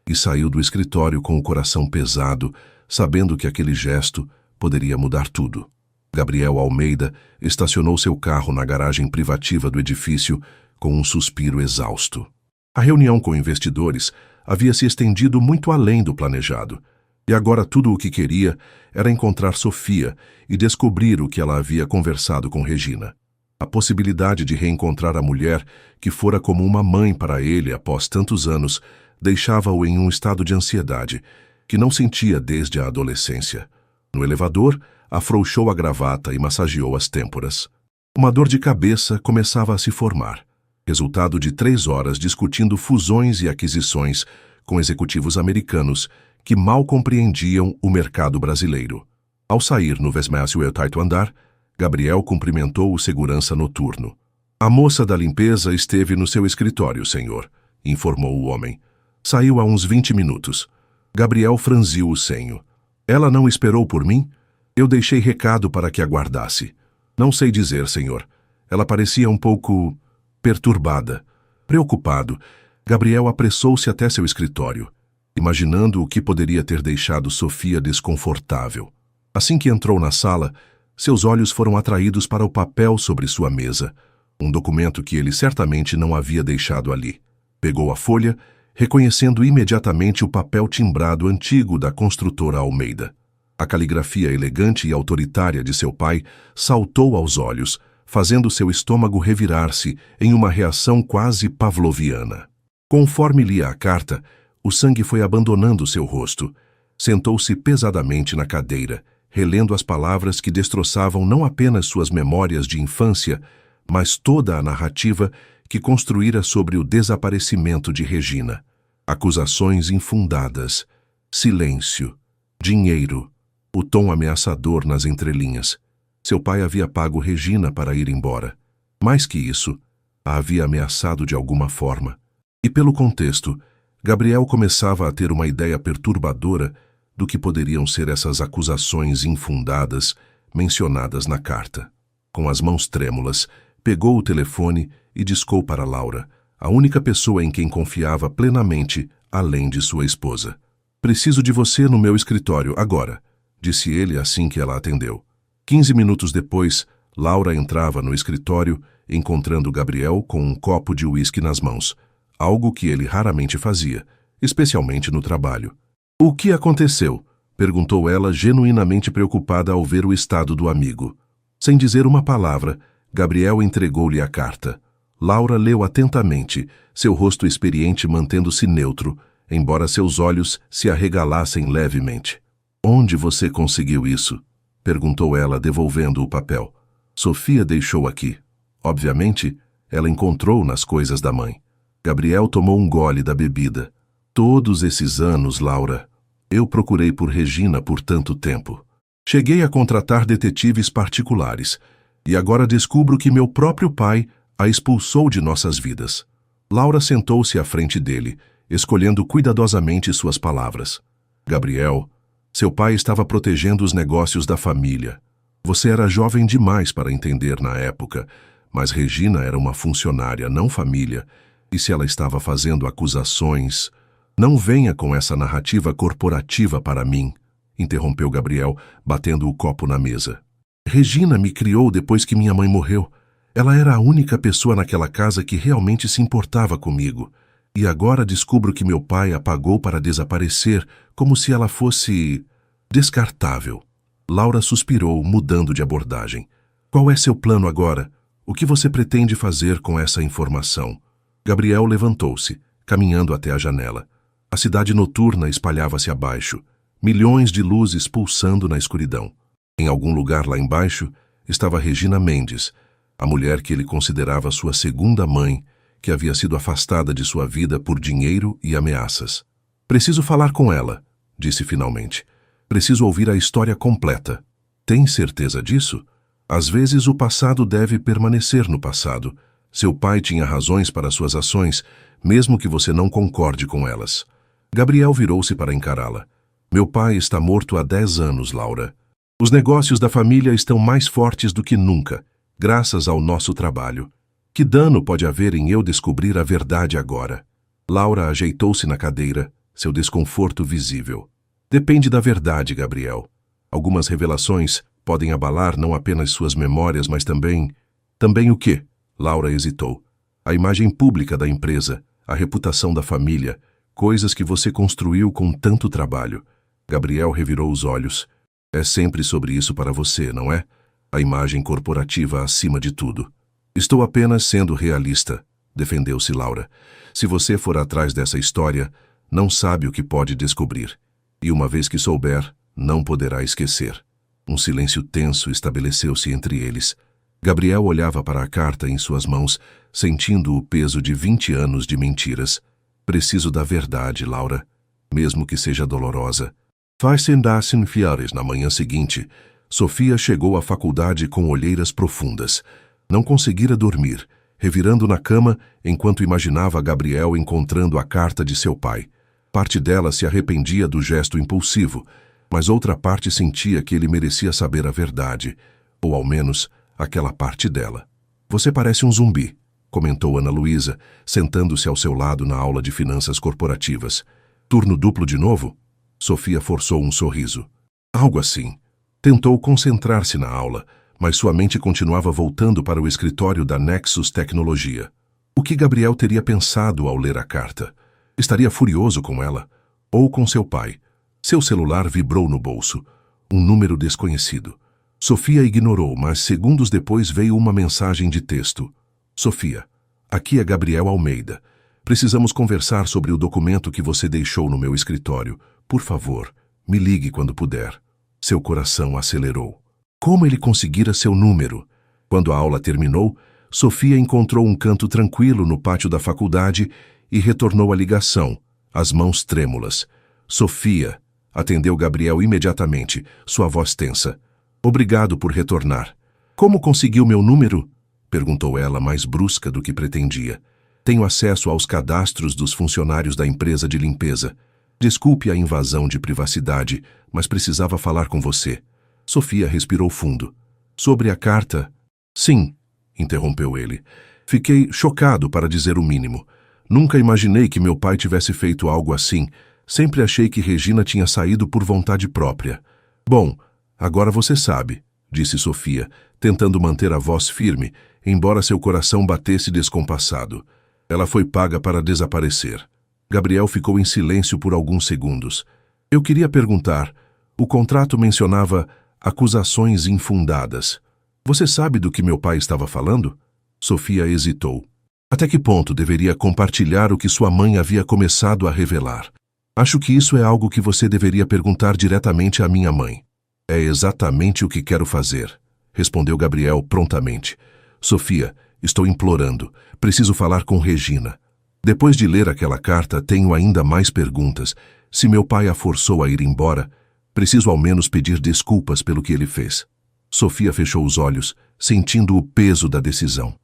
e saiu do escritório com o coração pesado, sabendo que aquele gesto poderia mudar tudo. Gabriel Almeida estacionou seu carro na garagem privativa do edifício com um suspiro exausto. A reunião com investidores havia se estendido muito além do planejado, e agora tudo o que queria era encontrar Sofia e descobrir o que ela havia conversado com Regina. A possibilidade de reencontrar a mulher, que fora como uma mãe para ele após tantos anos, deixava-o em um estado de ansiedade, que não sentia desde a adolescência. No elevador, afrouxou a gravata e massageou as têmporas. Uma dor de cabeça começava a se formar, resultado de 3 horas discutindo fusões e aquisições com executivos americanos que mal compreendiam o mercado brasileiro. Ao sair no 28º andar, Gabriel cumprimentou o segurança noturno. A moça da limpeza esteve no seu escritório, senhor, informou o homem. Saiu há uns 20 minutos. Gabriel franziu o senho. Ela não esperou por mim? Eu deixei recado para que aguardasse. Não sei dizer, senhor. Ela parecia um pouco perturbada. Preocupado, Gabriel apressou-se até seu escritório, imaginando o que poderia ter deixado Sofia desconfortável. Assim que entrou na sala, seus olhos foram atraídos para o papel sobre sua mesa, um documento que ele certamente não havia deixado ali. Pegou a folha, reconhecendo imediatamente o papel timbrado antigo da construtora Almeida. A caligrafia elegante e autoritária de seu pai saltou aos olhos, fazendo seu estômago revirar-se em uma reação quase pavloviana. Conforme lia a carta, o sangue foi abandonando seu rosto. Sentou-se pesadamente na cadeira, relendo as palavras que destroçavam não apenas suas memórias de infância, mas toda a narrativa que construíra sobre o desaparecimento de Regina. Acusações infundadas, silêncio, dinheiro, o tom ameaçador nas entrelinhas. Seu pai havia pago Regina para ir embora. Mais que isso, a havia ameaçado de alguma forma. E pelo contexto, Gabriel começava a ter uma ideia perturbadora do que poderiam ser essas acusações infundadas mencionadas na carta. Com as mãos trêmulas, pegou o telefone e discou para Laura, a única pessoa em quem confiava plenamente, além de sua esposa. "Preciso de você no meu escritório, agora", disse ele assim que ela atendeu. 15 minutos depois, Laura entrava no escritório, encontrando Gabriel com um copo de uísque nas mãos, algo que ele raramente fazia, especialmente no trabalho. "O que aconteceu?", perguntou ela, genuinamente preocupada ao ver o estado do amigo. Sem dizer uma palavra, Gabriel entregou-lhe a carta. Laura leu atentamente, seu rosto experiente mantendo-se neutro, embora seus olhos se arregalassem levemente. "Onde você conseguiu isso?", perguntou ela, devolvendo o papel. "Sofia deixou aqui. Obviamente, ela encontrou nas coisas da mãe." Gabriel tomou um gole da bebida. "Todos esses anos, Laura, eu procurei por Regina por tanto tempo. Cheguei a contratar detetives particulares, e agora descubro que meu próprio pai a expulsou de nossas vidas." Laura sentou-se à frente dele, escolhendo cuidadosamente suas palavras. "Gabriel, seu pai estava protegendo os negócios da família. Você era jovem demais para entender na época, mas Regina era uma funcionária, não família, e se ela estava fazendo acusações... Não venha com essa narrativa corporativa para mim", interrompeu Gabriel, batendo o copo na mesa. "Regina me criou depois que minha mãe morreu. Ela era a única pessoa naquela casa que realmente se importava comigo. E agora descubro que meu pai a pagou para desaparecer, como se ela fosse... descartável." Laura suspirou, mudando de abordagem. "Qual é seu plano agora? O que você pretende fazer com essa informação?" Gabriel levantou-se, caminhando até a janela. A cidade noturna espalhava-se abaixo, milhões de luzes pulsando na escuridão. Em algum lugar lá embaixo estava Regina Mendes, a mulher que ele considerava sua segunda mãe, que havia sido afastada de sua vida por dinheiro e ameaças. "Preciso falar com ela", disse finalmente. "Preciso ouvir a história completa." "Tem certeza disso? Às vezes o passado deve permanecer no passado. Seu pai tinha razões para suas ações, mesmo que você não concorde com elas." Gabriel virou-se para encará-la. "Meu pai está morto há 10 anos, Laura. Os negócios da família estão mais fortes do que nunca, graças ao nosso trabalho. Que dano pode haver em eu descobrir a verdade agora?" Laura ajeitou-se na cadeira, seu desconforto visível. "Depende da verdade, Gabriel. Algumas revelações podem abalar não apenas suas memórias, mas também... Também o quê?" Laura hesitou. "A imagem pública da empresa, a reputação da família, coisas que você construiu com tanto trabalho." Gabriel revirou os olhos. "É sempre sobre isso para você, não é? A imagem corporativa acima de tudo." "Estou apenas sendo realista", defendeu-se Laura. "Se você for atrás dessa história, não sabe o que pode descobrir. E uma vez que souber, não poderá esquecer." Um silêncio tenso estabeleceu-se entre eles. Gabriel olhava para a carta em suas mãos, sentindo o peso de 20 anos de mentiras. "Preciso da verdade, Laura, mesmo que seja dolorosa." Faz-se-dassem fiares na manhã seguinte. Sofia chegou à faculdade com olheiras profundas. Não conseguira dormir, revirando na cama enquanto imaginava Gabriel encontrando a carta de seu pai. Parte dela se arrependia do gesto impulsivo, mas outra parte sentia que ele merecia saber a verdade, ou ao menos aquela parte dela. Você parece um zumbi, comentou Ana Luísa, sentando-se ao seu lado na aula de finanças corporativas. Turno duplo de novo? Sofia forçou um sorriso. Algo assim. Tentou concentrar-se na aula, mas sua mente continuava voltando para o escritório da Nexus Tecnologia. O que Gabriel teria pensado ao ler a carta? Estaria furioso com ela? Ou com seu pai? Seu celular vibrou no bolso. Um número desconhecido. Sofia ignorou, mas segundos depois veio uma mensagem de texto. Sofia, aqui é Gabriel Almeida. Precisamos conversar sobre o documento que você deixou no meu escritório. Por favor, me ligue quando puder. Seu coração acelerou. Como ele conseguira seu número? Quando a aula terminou, Sofia encontrou um canto tranquilo no pátio da faculdade e retornou a ligação, as mãos trêmulas. Sofia, atendeu Gabriel imediatamente, sua voz tensa. Obrigado por retornar. Como conseguiu meu número? Perguntou ela mais brusca do que pretendia. Tenho acesso aos cadastros dos funcionários da empresa de limpeza. Desculpe a invasão de privacidade, mas precisava falar com você. Sofia respirou fundo. Sobre a carta? Sim, interrompeu ele. Fiquei chocado, para dizer o mínimo. Nunca imaginei que meu pai tivesse feito algo assim. Sempre achei que Regina tinha saído por vontade própria. Bom, agora você sabe, disse Sofia, tentando manter a voz firme, embora seu coração batesse descompassado. Ela foi paga para desaparecer. Gabriel ficou em silêncio por alguns segundos. Eu queria perguntar, o contrato mencionava acusações infundadas. Você sabe do que meu pai estava falando? Sofia hesitou. Até que ponto deveria compartilhar o que sua mãe havia começado a revelar? Acho que isso é algo que você deveria perguntar diretamente à minha mãe. É exatamente o que quero fazer, respondeu Gabriel prontamente. Sofia, estou implorando. Preciso falar com Regina. Depois de ler aquela carta, tenho ainda mais perguntas. Se meu pai a forçou a ir embora, preciso ao menos pedir desculpas pelo que ele fez. Sofia fechou os olhos, sentindo o peso da decisão.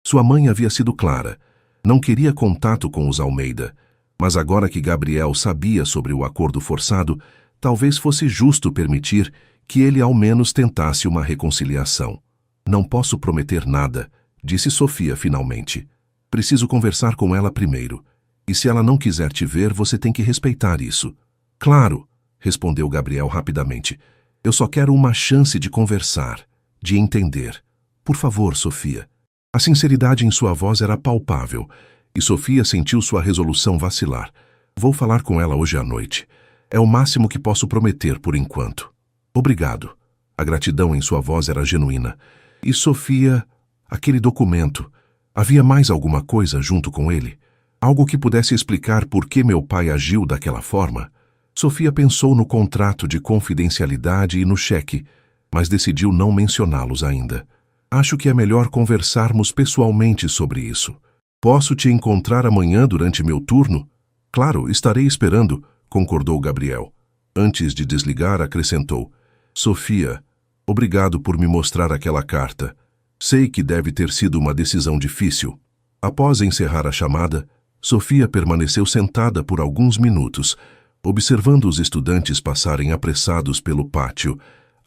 Sua mãe havia sido clara. Não queria contato com os Almeida. Mas agora que Gabriel sabia sobre o acordo forçado, talvez fosse justo permitir que ele ao menos tentasse uma reconciliação. Não posso prometer nada, disse Sofia finalmente. Preciso conversar com ela primeiro. E se ela não quiser te ver, você tem que respeitar isso. Claro, respondeu Gabriel rapidamente. Eu só quero uma chance de conversar, de entender. Por favor, Sofia. A sinceridade em sua voz era palpável, e Sofia sentiu sua resolução vacilar. Vou falar com ela hoje à noite. É o máximo que posso prometer por enquanto. Obrigado. A gratidão em sua voz era genuína. E Sofia, aquele documento, havia mais alguma coisa junto com ele? Algo que pudesse explicar por que meu pai agiu daquela forma? Sofia pensou no contrato de confidencialidade e no cheque, mas decidiu não mencioná-los ainda. Acho que é melhor conversarmos pessoalmente sobre isso. Posso te encontrar amanhã durante meu turno? Claro, estarei esperando, concordou Gabriel. Antes de desligar, acrescentou. Sofia, obrigado por me mostrar aquela carta. Sei que deve ter sido uma decisão difícil. Após encerrar a chamada, Sofia permaneceu sentada por alguns minutos, observando os estudantes passarem apressados pelo pátio,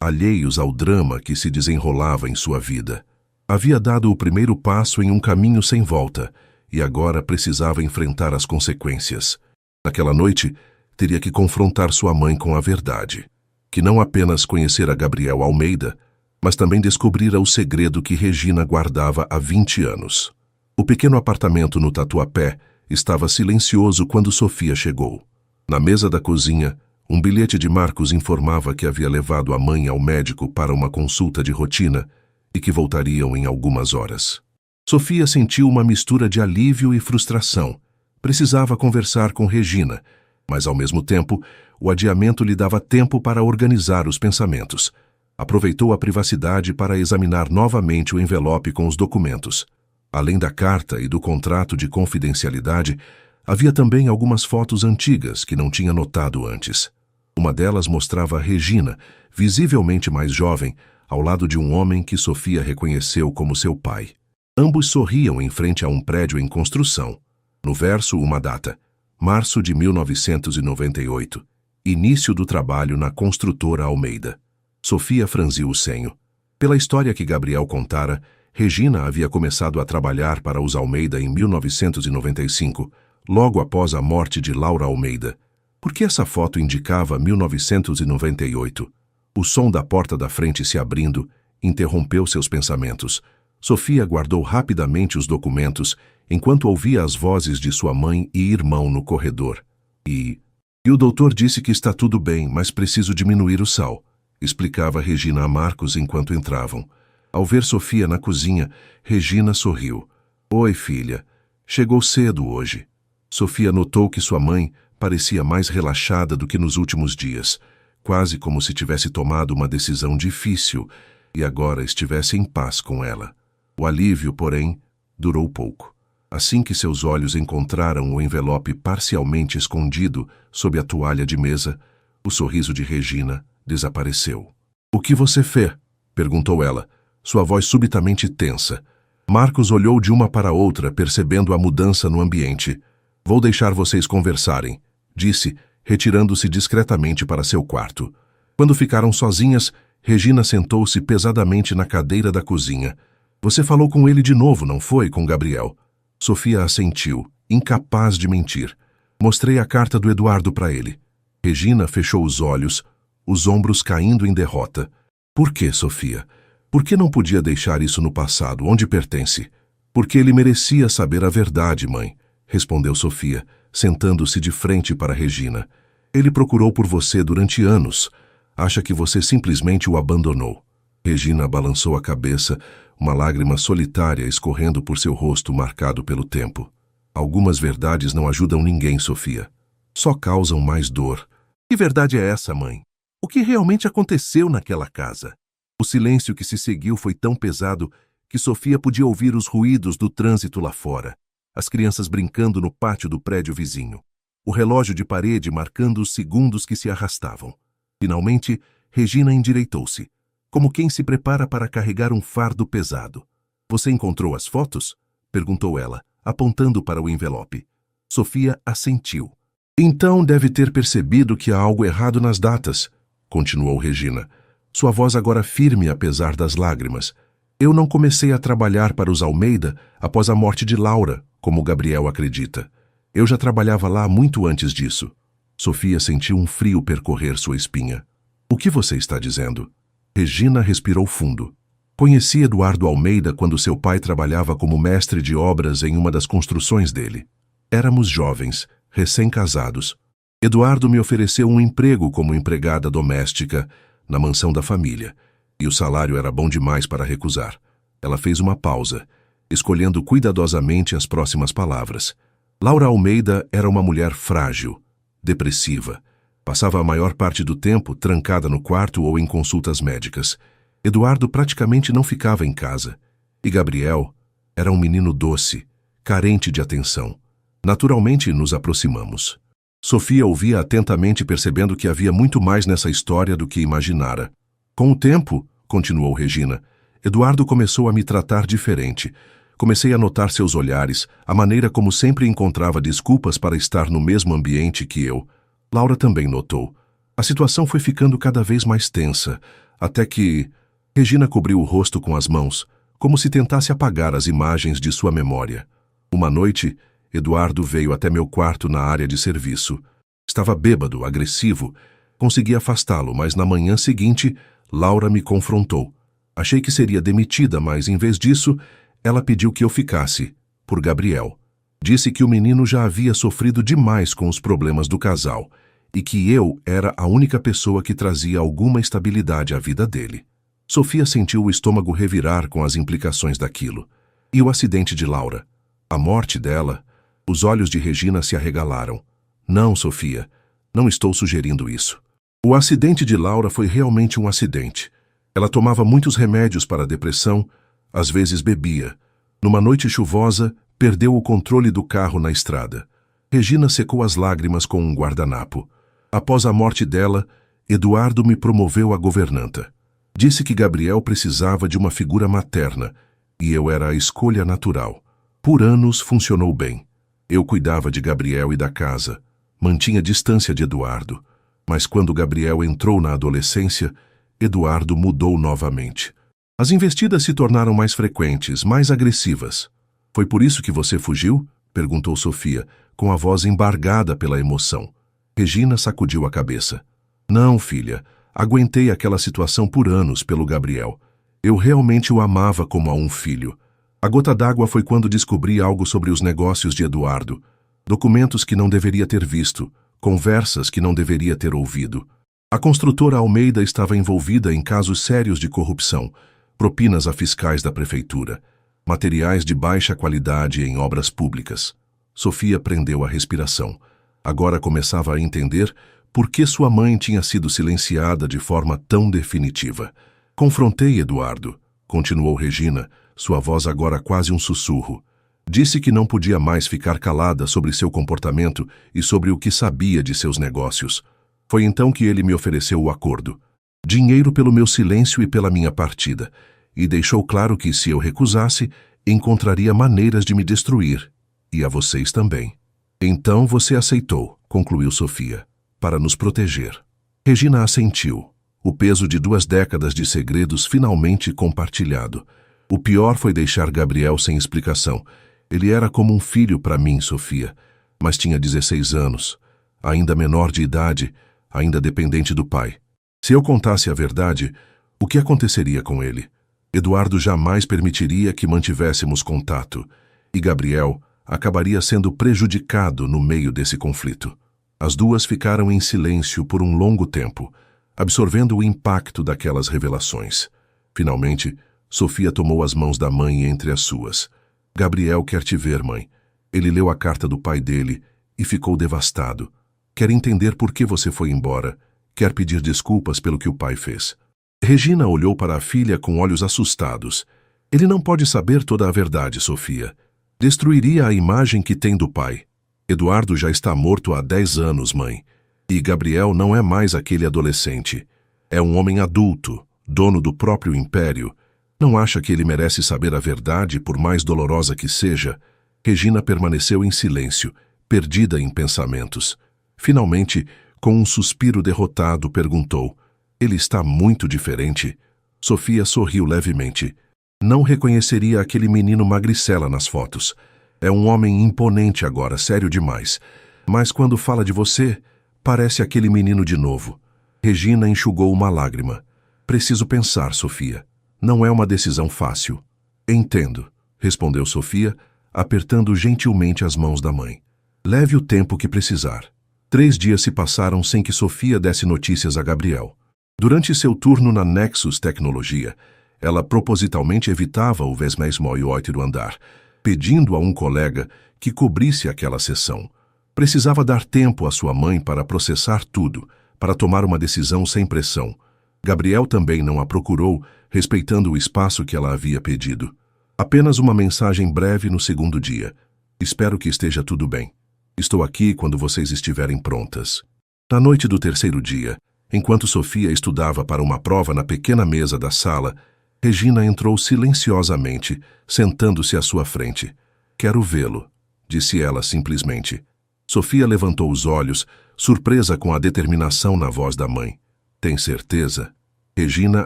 alheios ao drama que se desenrolava em sua vida. Havia dado o primeiro passo em um caminho sem volta, e agora precisava enfrentar as consequências. Naquela noite, teria que confrontar sua mãe com a verdade, que não apenas conhecera Gabriel Almeida, mas também descobrira o segredo que Regina guardava há 20 anos. O pequeno apartamento no Tatuapé estava silencioso quando Sofia chegou. Na mesa da cozinha, um bilhete de Marcos informava que havia levado a mãe ao médico para uma consulta de rotina e que voltariam em algumas horas. Sofia sentiu uma mistura de alívio e frustração. Precisava conversar com Regina, mas ao mesmo tempo, o adiamento lhe dava tempo para organizar os pensamentos. Aproveitou a privacidade para examinar novamente o envelope com os documentos. Além da carta e do contrato de confidencialidade, havia também algumas fotos antigas que não tinha notado antes. Uma delas mostrava Regina, visivelmente mais jovem, ao lado de um homem que Sofia reconheceu como seu pai. Ambos sorriam em frente a um prédio em construção. No verso, uma data, Março de 1998. Início do trabalho na construtora Almeida. Sofia franziu o senho. Pela história que Gabriel contara, Regina havia começado a trabalhar para os Almeida em 1995, logo após a morte de Laura Almeida. Por que essa foto indicava 1998? O som da porta da frente se abrindo interrompeu seus pensamentos. Sofia guardou rapidamente os documentos enquanto ouvia as vozes de sua mãe e irmão no corredor. E o doutor disse que está tudo bem, mas preciso diminuir o sal, explicava Regina a Marcos enquanto entravam. Ao ver Sofia na cozinha, Regina sorriu. Oi, filha. Chegou cedo hoje. Sofia notou que sua mãe parecia mais relaxada do que nos últimos dias, quase como se tivesse tomado uma decisão difícil e agora estivesse em paz com ela. O alívio, porém, durou pouco. Assim que seus olhos encontraram o envelope parcialmente escondido sob a toalha de mesa, o sorriso de Regina desapareceu. O que você fez? Perguntou ela, sua voz subitamente tensa. Marcos olhou de uma para outra, percebendo a mudança no ambiente. Vou deixar vocês conversarem, disse, retirando-se discretamente para seu quarto. Quando ficaram sozinhas, Regina sentou-se pesadamente na cadeira da cozinha. Você falou com ele de novo, não foi, com Gabriel? Sofia assentiu, incapaz de mentir. Mostrei a carta do Eduardo para ele. Regina fechou os olhos, os ombros caindo em derrota. Por que, Sofia? Por que não podia deixar isso no passado, onde pertence? Porque ele merecia saber a verdade, mãe, respondeu Sofia, sentando-se de frente para Regina. Ele procurou por você durante anos. Acha que você simplesmente o abandonou. Regina balançou a cabeça, uma lágrima solitária escorrendo por seu rosto marcado pelo tempo. Algumas verdades não ajudam ninguém, Sofia. Só causam mais dor. Que verdade é essa, mãe? O que realmente aconteceu naquela casa? O silêncio que se seguiu foi tão pesado que Sofia podia ouvir os ruídos do trânsito lá fora, as crianças brincando no pátio do prédio vizinho, o relógio de parede marcando os segundos que se arrastavam. Finalmente, Regina endireitou-se, como quem se prepara para carregar um fardo pesado. Você encontrou as fotos? Perguntou ela, apontando para o envelope. Sofia assentiu. Então deve ter percebido que há algo errado nas datas, continuou Regina, sua voz agora firme apesar das lágrimas. Eu não comecei a trabalhar para os Almeida após a morte de Laura, como Gabriel acredita. Eu já trabalhava lá muito antes disso. Sofia sentiu um frio percorrer sua espinha. O que você está dizendo? Regina respirou fundo. Conheci Eduardo Almeida quando seu pai trabalhava como mestre de obras em uma das construções dele. Éramos jovens, recém-casados. Eduardo me ofereceu um emprego como empregada doméstica na mansão da família, e o salário era bom demais para recusar. Ela fez uma pausa, escolhendo cuidadosamente as próximas palavras. Laura Almeida era uma mulher frágil, depressiva. Passava a maior parte do tempo trancada no quarto ou em consultas médicas. Eduardo praticamente não ficava em casa. E Gabriel era um menino doce, carente de atenção. Naturalmente nos aproximamos. Sofia ouvia atentamente, percebendo que havia muito mais nessa história do que imaginara. Com o tempo, continuou Regina, Eduardo começou a me tratar diferente. Comecei a notar seus olhares, a maneira como sempre encontrava desculpas para estar no mesmo ambiente que eu. Laura também notou. A situação foi ficando cada vez mais tensa, até que Regina cobriu o rosto com as mãos, como se tentasse apagar as imagens de sua memória. Uma noite, Eduardo veio até meu quarto na área de serviço. Estava bêbado, agressivo. Consegui afastá-lo, mas na manhã seguinte, Laura me confrontou. Achei que seria demitida, mas em vez disso, ela pediu que eu ficasse, por Gabriel. Disse que o menino já havia sofrido demais com os problemas do casal e que eu era a única pessoa que trazia alguma estabilidade à vida dele. Sofia sentiu o estômago revirar com as implicações daquilo. E o acidente de Laura? A morte dela? Os olhos de Regina se arregalaram. Não, Sofia, não estou sugerindo isso. O acidente de Laura foi realmente um acidente. Ela tomava muitos remédios para a depressão, às vezes bebia. Numa noite chuvosa, perdeu o controle do carro na estrada. Regina secou as lágrimas com um guardanapo. Após a morte dela, Eduardo me promoveu a governanta. Disse que Gabriel precisava de uma figura materna, e eu era a escolha natural. Por anos funcionou bem. Eu cuidava de Gabriel e da casa, mantinha distância de Eduardo. Mas quando Gabriel entrou na adolescência, Eduardo mudou novamente. As investidas se tornaram mais frequentes, mais agressivas. Foi por isso que você fugiu? Perguntou Sofia, com a voz embargada pela emoção. Regina sacudiu a cabeça. Não, filha. Aguentei aquela situação por anos pelo Gabriel. Eu realmente o amava como a um filho. A gota d'água foi quando descobri algo sobre os negócios de Eduardo. Documentos que não deveria ter visto, conversas que não deveria ter ouvido. A construtora Almeida estava envolvida em casos sérios de corrupção, propinas a fiscais da prefeitura, materiais de baixa qualidade em obras públicas. Sofia prendeu a respiração. Agora começava a entender por que sua mãe tinha sido silenciada de forma tão definitiva. Confrontei Eduardo, continuou Regina, sua voz agora quase um sussurro. Disse que não podia mais ficar calada sobre seu comportamento e sobre o que sabia de seus negócios. Foi então que ele me ofereceu o acordo. Dinheiro pelo meu silêncio e pela minha partida, e deixou claro que, se eu recusasse, encontraria maneiras de me destruir, e a vocês também. Então você aceitou, concluiu Sofia, para nos proteger. Regina assentiu. O peso de 2 décadas de segredos finalmente compartilhado. O pior foi deixar Gabriel sem explicação. Ele era como um filho para mim, Sofia, mas tinha 16 anos, ainda menor de idade, ainda dependente do pai. Se eu contasse a verdade, o que aconteceria com ele? Eduardo jamais permitiria que mantivéssemos contato, e Gabriel acabaria sendo prejudicado no meio desse conflito. As duas ficaram em silêncio por um longo tempo, absorvendo o impacto daquelas revelações. Finalmente, Sofia tomou as mãos da mãe entre as suas. Gabriel quer te ver, mãe. Ele leu a carta do pai dele e ficou devastado. Quer entender por que você foi embora. Quer pedir desculpas pelo que o pai fez. Regina olhou para a filha com olhos assustados. Ele não pode saber toda a verdade, Sofia. Destruiria a imagem que tem do pai. Eduardo já está morto há 10 anos, mãe. E Gabriel não é mais aquele adolescente. É um homem adulto, dono do próprio império. Não acha que ele merece saber a verdade, por mais dolorosa que seja? Regina permaneceu em silêncio, perdida em pensamentos. Finalmente, com um suspiro derrotado, perguntou: ele está muito diferente? Sofia sorriu levemente. Não reconheceria aquele menino magricela nas fotos. É um homem imponente agora, sério demais. Mas quando fala de você, parece aquele menino de novo. Regina enxugou uma lágrima. Preciso pensar, Sofia. Não é uma decisão fácil. Entendo, respondeu Sofia, apertando gentilmente as mãos da mãe. Leve o tempo que precisar. 3 dias se passaram sem que Sofia desse notícias a Gabriel. Durante seu turno na Nexus Tecnologia, ela propositalmente evitava o 28º andar, pedindo a um colega que cobrisse aquela sessão. Precisava dar tempo à sua mãe para processar tudo, para tomar uma decisão sem pressão. Gabriel também não a procurou, respeitando o espaço que ela havia pedido. Apenas uma mensagem breve no 2º dia. Espero que esteja tudo bem. Estou aqui quando vocês estiverem prontas. Na noite do 3º dia, enquanto Sofia estudava para uma prova na pequena mesa da sala, Regina entrou silenciosamente, sentando-se à sua frente. Quero vê-lo, disse ela simplesmente. Sofia levantou os olhos, surpresa com a determinação na voz da mãe. Tem certeza? Regina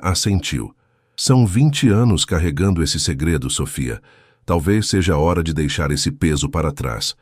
assentiu. São 20 anos carregando esse segredo, Sofia. Talvez seja a hora de deixar esse peso para trás.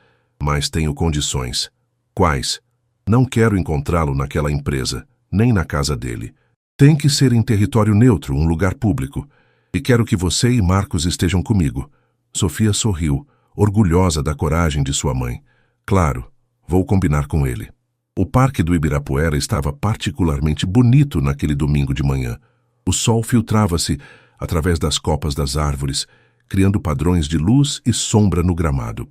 Mas tenho condições. Quais? Não quero encontrá-lo naquela empresa, nem na casa dele. Tem que ser em território neutro, um lugar público. E quero que você e Marcos estejam comigo. Sofia sorriu, orgulhosa da coragem de sua mãe. Claro, vou combinar com ele. O parque do Ibirapuera estava particularmente bonito naquele domingo de manhã. O sol filtrava-se através das copas das árvores, criando padrões de luz e sombra no gramado.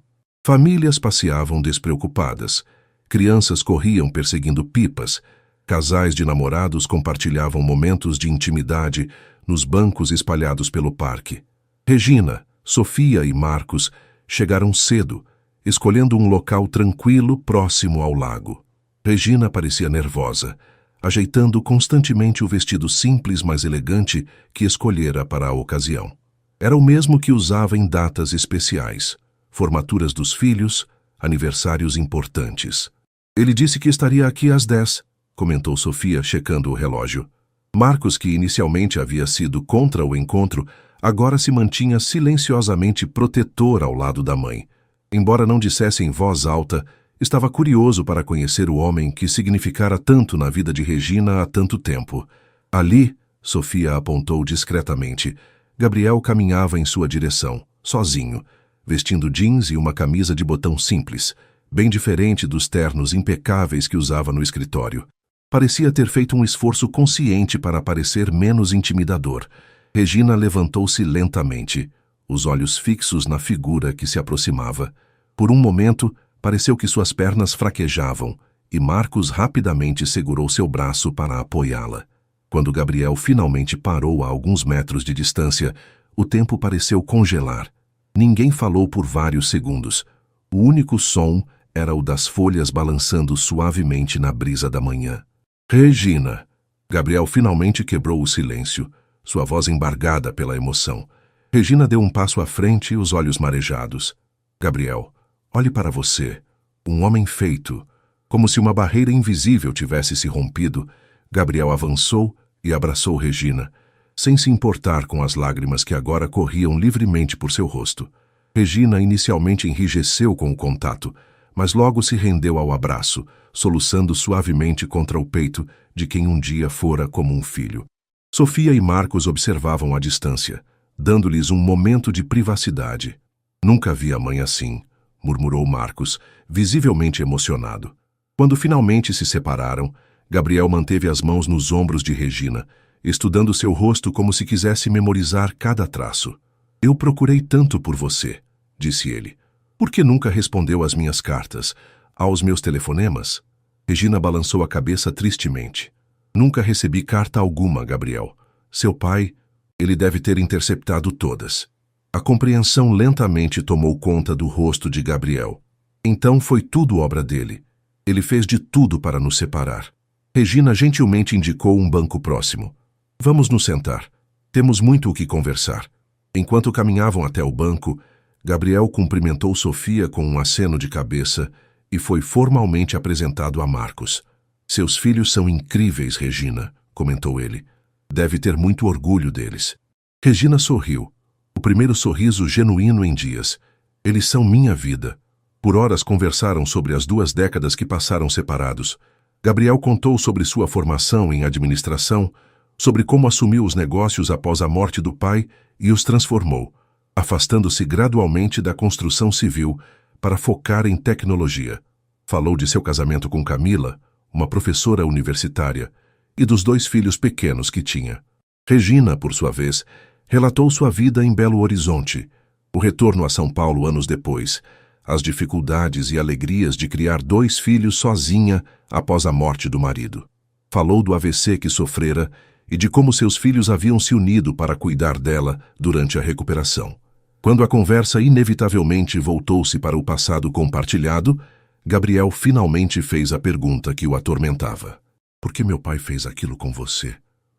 Famílias passeavam despreocupadas. Crianças corriam perseguindo pipas. Casais de namorados compartilhavam momentos de intimidade nos bancos espalhados pelo parque. Regina, Sofia e Marcos chegaram cedo, escolhendo um local tranquilo próximo ao lago. Regina parecia nervosa, ajeitando constantemente o vestido simples, mas elegante que escolhera para a ocasião. Era o mesmo que usava em datas especiais, formaturas dos filhos, aniversários importantes. Ele disse que estaria aqui às 10, comentou Sofia, checando o relógio. Marcos, que inicialmente havia sido contra o encontro, agora se mantinha silenciosamente protetor ao lado da mãe. Embora não dissesse em voz alta, estava curioso para conhecer o homem que significara tanto na vida de Regina há tanto tempo. Ali, Sofia apontou discretamente, Gabriel caminhava em sua direção, sozinho, vestindo jeans e uma camisa de botão simples, bem diferente dos ternos impecáveis que usava no escritório. Parecia ter feito um esforço consciente para parecer menos intimidador. Regina levantou-se lentamente, os olhos fixos na figura que se aproximava. Por um momento, pareceu que suas pernas fraquejavam, e Marcos rapidamente segurou seu braço para apoiá-la. Quando Gabriel finalmente parou a alguns metros de distância, o tempo pareceu congelar. Ninguém falou por vários segundos. O único som era o das folhas balançando suavemente na brisa da manhã. Regina! Gabriel finalmente quebrou o silêncio, sua voz embargada pela emoção. Regina deu um passo à frente, os olhos marejados. Gabriel, olhe para você. Um homem feito. Como se uma barreira invisível tivesse se rompido, Gabriel avançou e abraçou Regina, sem se importar com as lágrimas que agora corriam livremente por seu rosto. Regina inicialmente enrijeceu com o contato, mas logo se rendeu ao abraço, soluçando suavemente contra o peito de quem um dia fora como um filho. Sofia e Marcos observavam à distância, dando-lhes um momento de privacidade. Nunca vi a mãe assim, murmurou Marcos, visivelmente emocionado. Quando finalmente se separaram, Gabriel manteve as mãos nos ombros de Regina, estudando seu rosto como se quisesse memorizar cada traço. Eu procurei tanto por você, disse ele. Por que nunca respondeu às minhas cartas, aos meus telefonemas? Regina balançou a cabeça tristemente. Nunca recebi carta alguma, Gabriel. Seu pai, ele deve ter interceptado todas. A compreensão lentamente tomou conta do rosto de Gabriel. Então foi tudo obra dele. Ele fez de tudo para nos separar. Regina gentilmente indicou um banco próximo. Vamos nos sentar. Temos muito o que conversar. Enquanto caminhavam até o banco, Gabriel cumprimentou Sofia com um aceno de cabeça e foi formalmente apresentado a Marcos. Seus filhos são incríveis, Regina, comentou ele. Deve ter muito orgulho deles. Regina sorriu. O primeiro sorriso genuíno em dias. Eles são minha vida. Por horas conversaram sobre as 2 décadas que passaram separados. Gabriel contou sobre sua formação em administração, sobre como assumiu os negócios após a morte do pai e os transformou, afastando-se gradualmente da construção civil para focar em tecnologia. Falou de seu casamento com Camila, uma professora universitária, e dos 2 filhos pequenos que tinha. Regina, por sua vez, relatou sua vida em Belo Horizonte, o retorno a São Paulo anos depois, as dificuldades e alegrias de criar 2 filhos sozinha após a morte do marido. Falou do AVC que sofrera e de como seus filhos haviam se unido para cuidar dela durante a recuperação. Quando a conversa inevitavelmente voltou-se para o passado compartilhado, Gabriel finalmente fez a pergunta que o atormentava. Por que meu pai fez aquilo com você?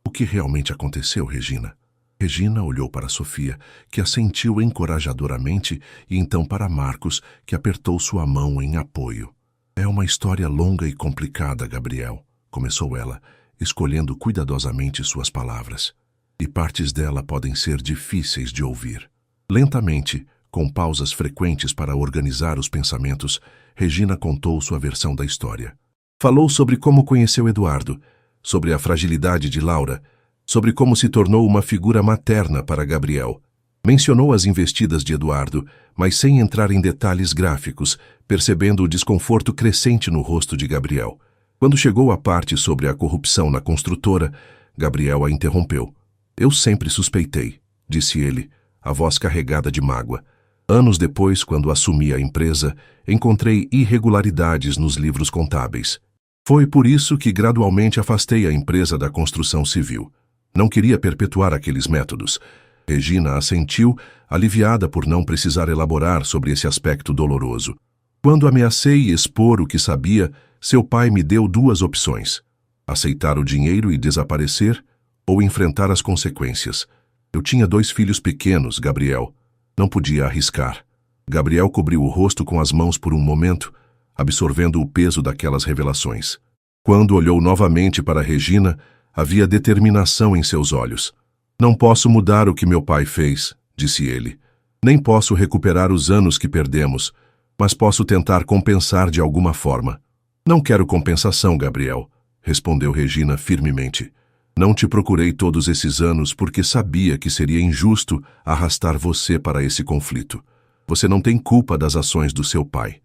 O que realmente aconteceu, Regina? Regina olhou para Sofia, que assentiu encorajadoramente, e então para Marcos, que apertou sua mão em apoio. É uma história longa e complicada, Gabriel, começou ela, escolhendo cuidadosamente suas palavras. E partes dela podem ser difíceis de ouvir. Lentamente, com pausas frequentes para organizar os pensamentos, Regina contou sua versão da história. Falou sobre como conheceu Eduardo, sobre a fragilidade de Laura, sobre como se tornou uma figura materna para Gabriel. Mencionou as investidas de Eduardo, mas sem entrar em detalhes gráficos, percebendo o desconforto crescente no rosto de Gabriel. Quando chegou à parte sobre a corrupção na construtora, Gabriel a interrompeu. Eu sempre suspeitei, disse ele, a voz carregada de mágoa. Anos depois, quando assumi a empresa, encontrei irregularidades nos livros contábeis. Foi por isso que gradualmente afastei a empresa da construção civil. Não queria perpetuar aqueles métodos. Regina assentiu, aliviada por não precisar elaborar sobre esse aspecto doloroso. Quando ameacei expor o que sabia, seu pai me deu 2 opções: aceitar o dinheiro e desaparecer, ou enfrentar as consequências. Eu tinha 2 filhos pequenos, Gabriel. Não podia arriscar. Gabriel cobriu o rosto com as mãos por um momento, absorvendo o peso daquelas revelações. Quando olhou novamente para Regina, havia determinação em seus olhos. Não posso mudar o que meu pai fez, disse ele. Nem posso recuperar os anos que perdemos, mas posso tentar compensar de alguma forma. Não quero compensação, Gabriel, respondeu Regina firmemente. Não te procurei todos esses anos porque sabia que seria injusto arrastar você para esse conflito. Você não tem culpa das ações do seu pai.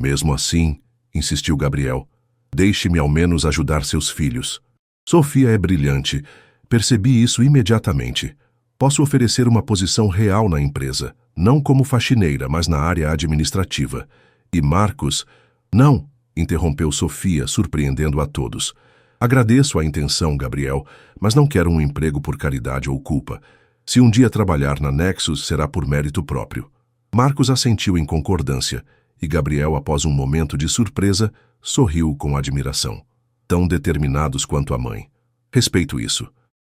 Mesmo assim, insistiu Gabriel, deixe-me ao menos ajudar seus filhos. Sofia é brilhante. Percebi isso imediatamente. Posso oferecer uma posição real na empresa, não como faxineira, mas na área administrativa. E Marcos... Não, interrompeu Sofia, surpreendendo a todos. Agradeço a intenção, Gabriel, mas não quero um emprego por caridade ou culpa. Se um dia trabalhar na Nexus, será por mérito próprio. Marcos assentiu em concordância, e Gabriel, após um momento de surpresa, sorriu com admiração. Tão determinados quanto a mãe. Respeito isso.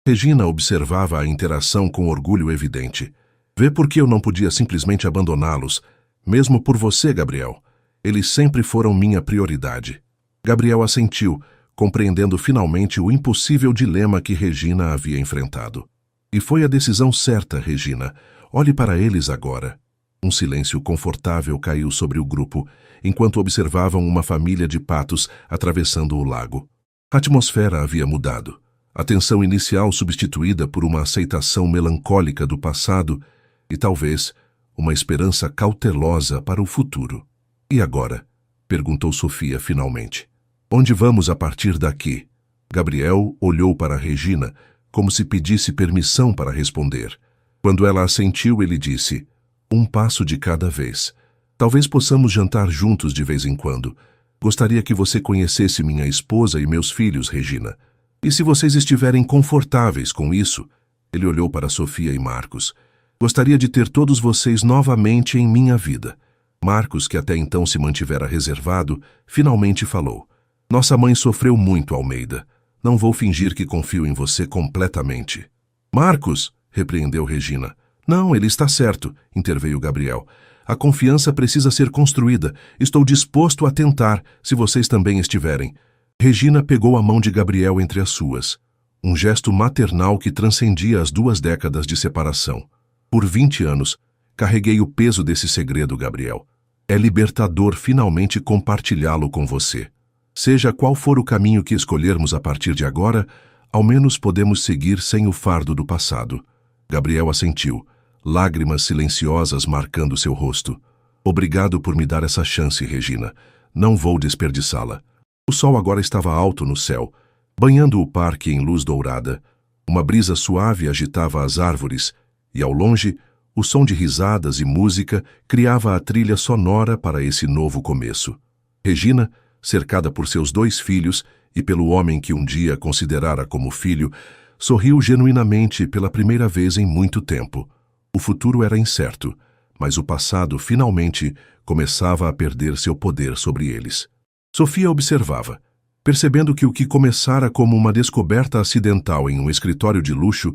Regina observava a interação com orgulho evidente. Vê por que eu não podia simplesmente abandoná-los, mesmo por você, Gabriel. Eles sempre foram minha prioridade. Gabriel assentiu, compreendendo finalmente o impossível dilema que Regina havia enfrentado. E foi a decisão certa, Regina. Olhe para eles agora. Um silêncio confortável caiu sobre o grupo, enquanto observavam uma família de patos atravessando o lago. A atmosfera havia mudado. A tensão inicial substituída por uma aceitação melancólica do passado e, talvez, uma esperança cautelosa para o futuro. E agora? Perguntou Sofia finalmente. Onde vamos a partir daqui? Gabriel olhou para Regina, como se pedisse permissão para responder. Quando ela assentiu, ele disse, um passo de cada vez. Talvez possamos jantar juntos de vez em quando. Gostaria que você conhecesse minha esposa e meus filhos, Regina. E se vocês estiverem confortáveis com isso, ele olhou para Sofia e Marcos. Gostaria de ter todos vocês novamente em minha vida. Marcos, que até então se mantivera reservado, finalmente falou. Nossa mãe sofreu muito, Almeida. Não vou fingir que confio em você completamente. Marcos, repreendeu Regina. Não, ele está certo, interveio Gabriel. A confiança precisa ser construída. Estou disposto a tentar, se vocês também estiverem. Regina pegou a mão de Gabriel entre as suas. Um gesto maternal que transcendia as 2 décadas de separação. Por 20 anos, carreguei o peso desse segredo, Gabriel. É libertador finalmente compartilhá-lo com você. Seja qual for o caminho que escolhermos a partir de agora, ao menos podemos seguir sem o fardo do passado. Gabriel assentiu, lágrimas silenciosas marcando seu rosto. Obrigado por me dar essa chance, Regina. Não vou desperdiçá-la. O sol agora estava alto no céu, banhando o parque em luz dourada. Uma brisa suave agitava as árvores, e ao longe, o som de risadas e música criava a trilha sonora para esse novo começo. Regina, cercada por seus 2 filhos e pelo homem que um dia considerara como filho, sorriu genuinamente pela primeira vez em muito tempo. O futuro era incerto, mas o passado finalmente começava a perder seu poder sobre eles. Sofia observava, percebendo que o que começara como uma descoberta acidental em um escritório de luxo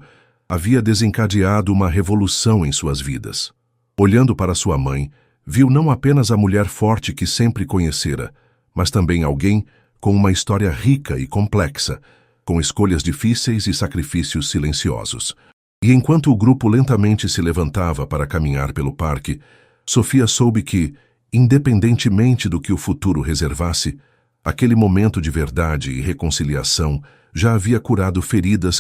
havia desencadeado uma revolução em suas vidas. Olhando para sua mãe, viu não apenas a mulher forte que sempre conhecera, mas também alguém com uma história rica e complexa, com escolhas difíceis e sacrifícios silenciosos. E enquanto o grupo lentamente se levantava para caminhar pelo parque, Sofia soube que, independentemente do que o futuro reservasse, aquele momento de verdade e reconciliação já havia curado feridas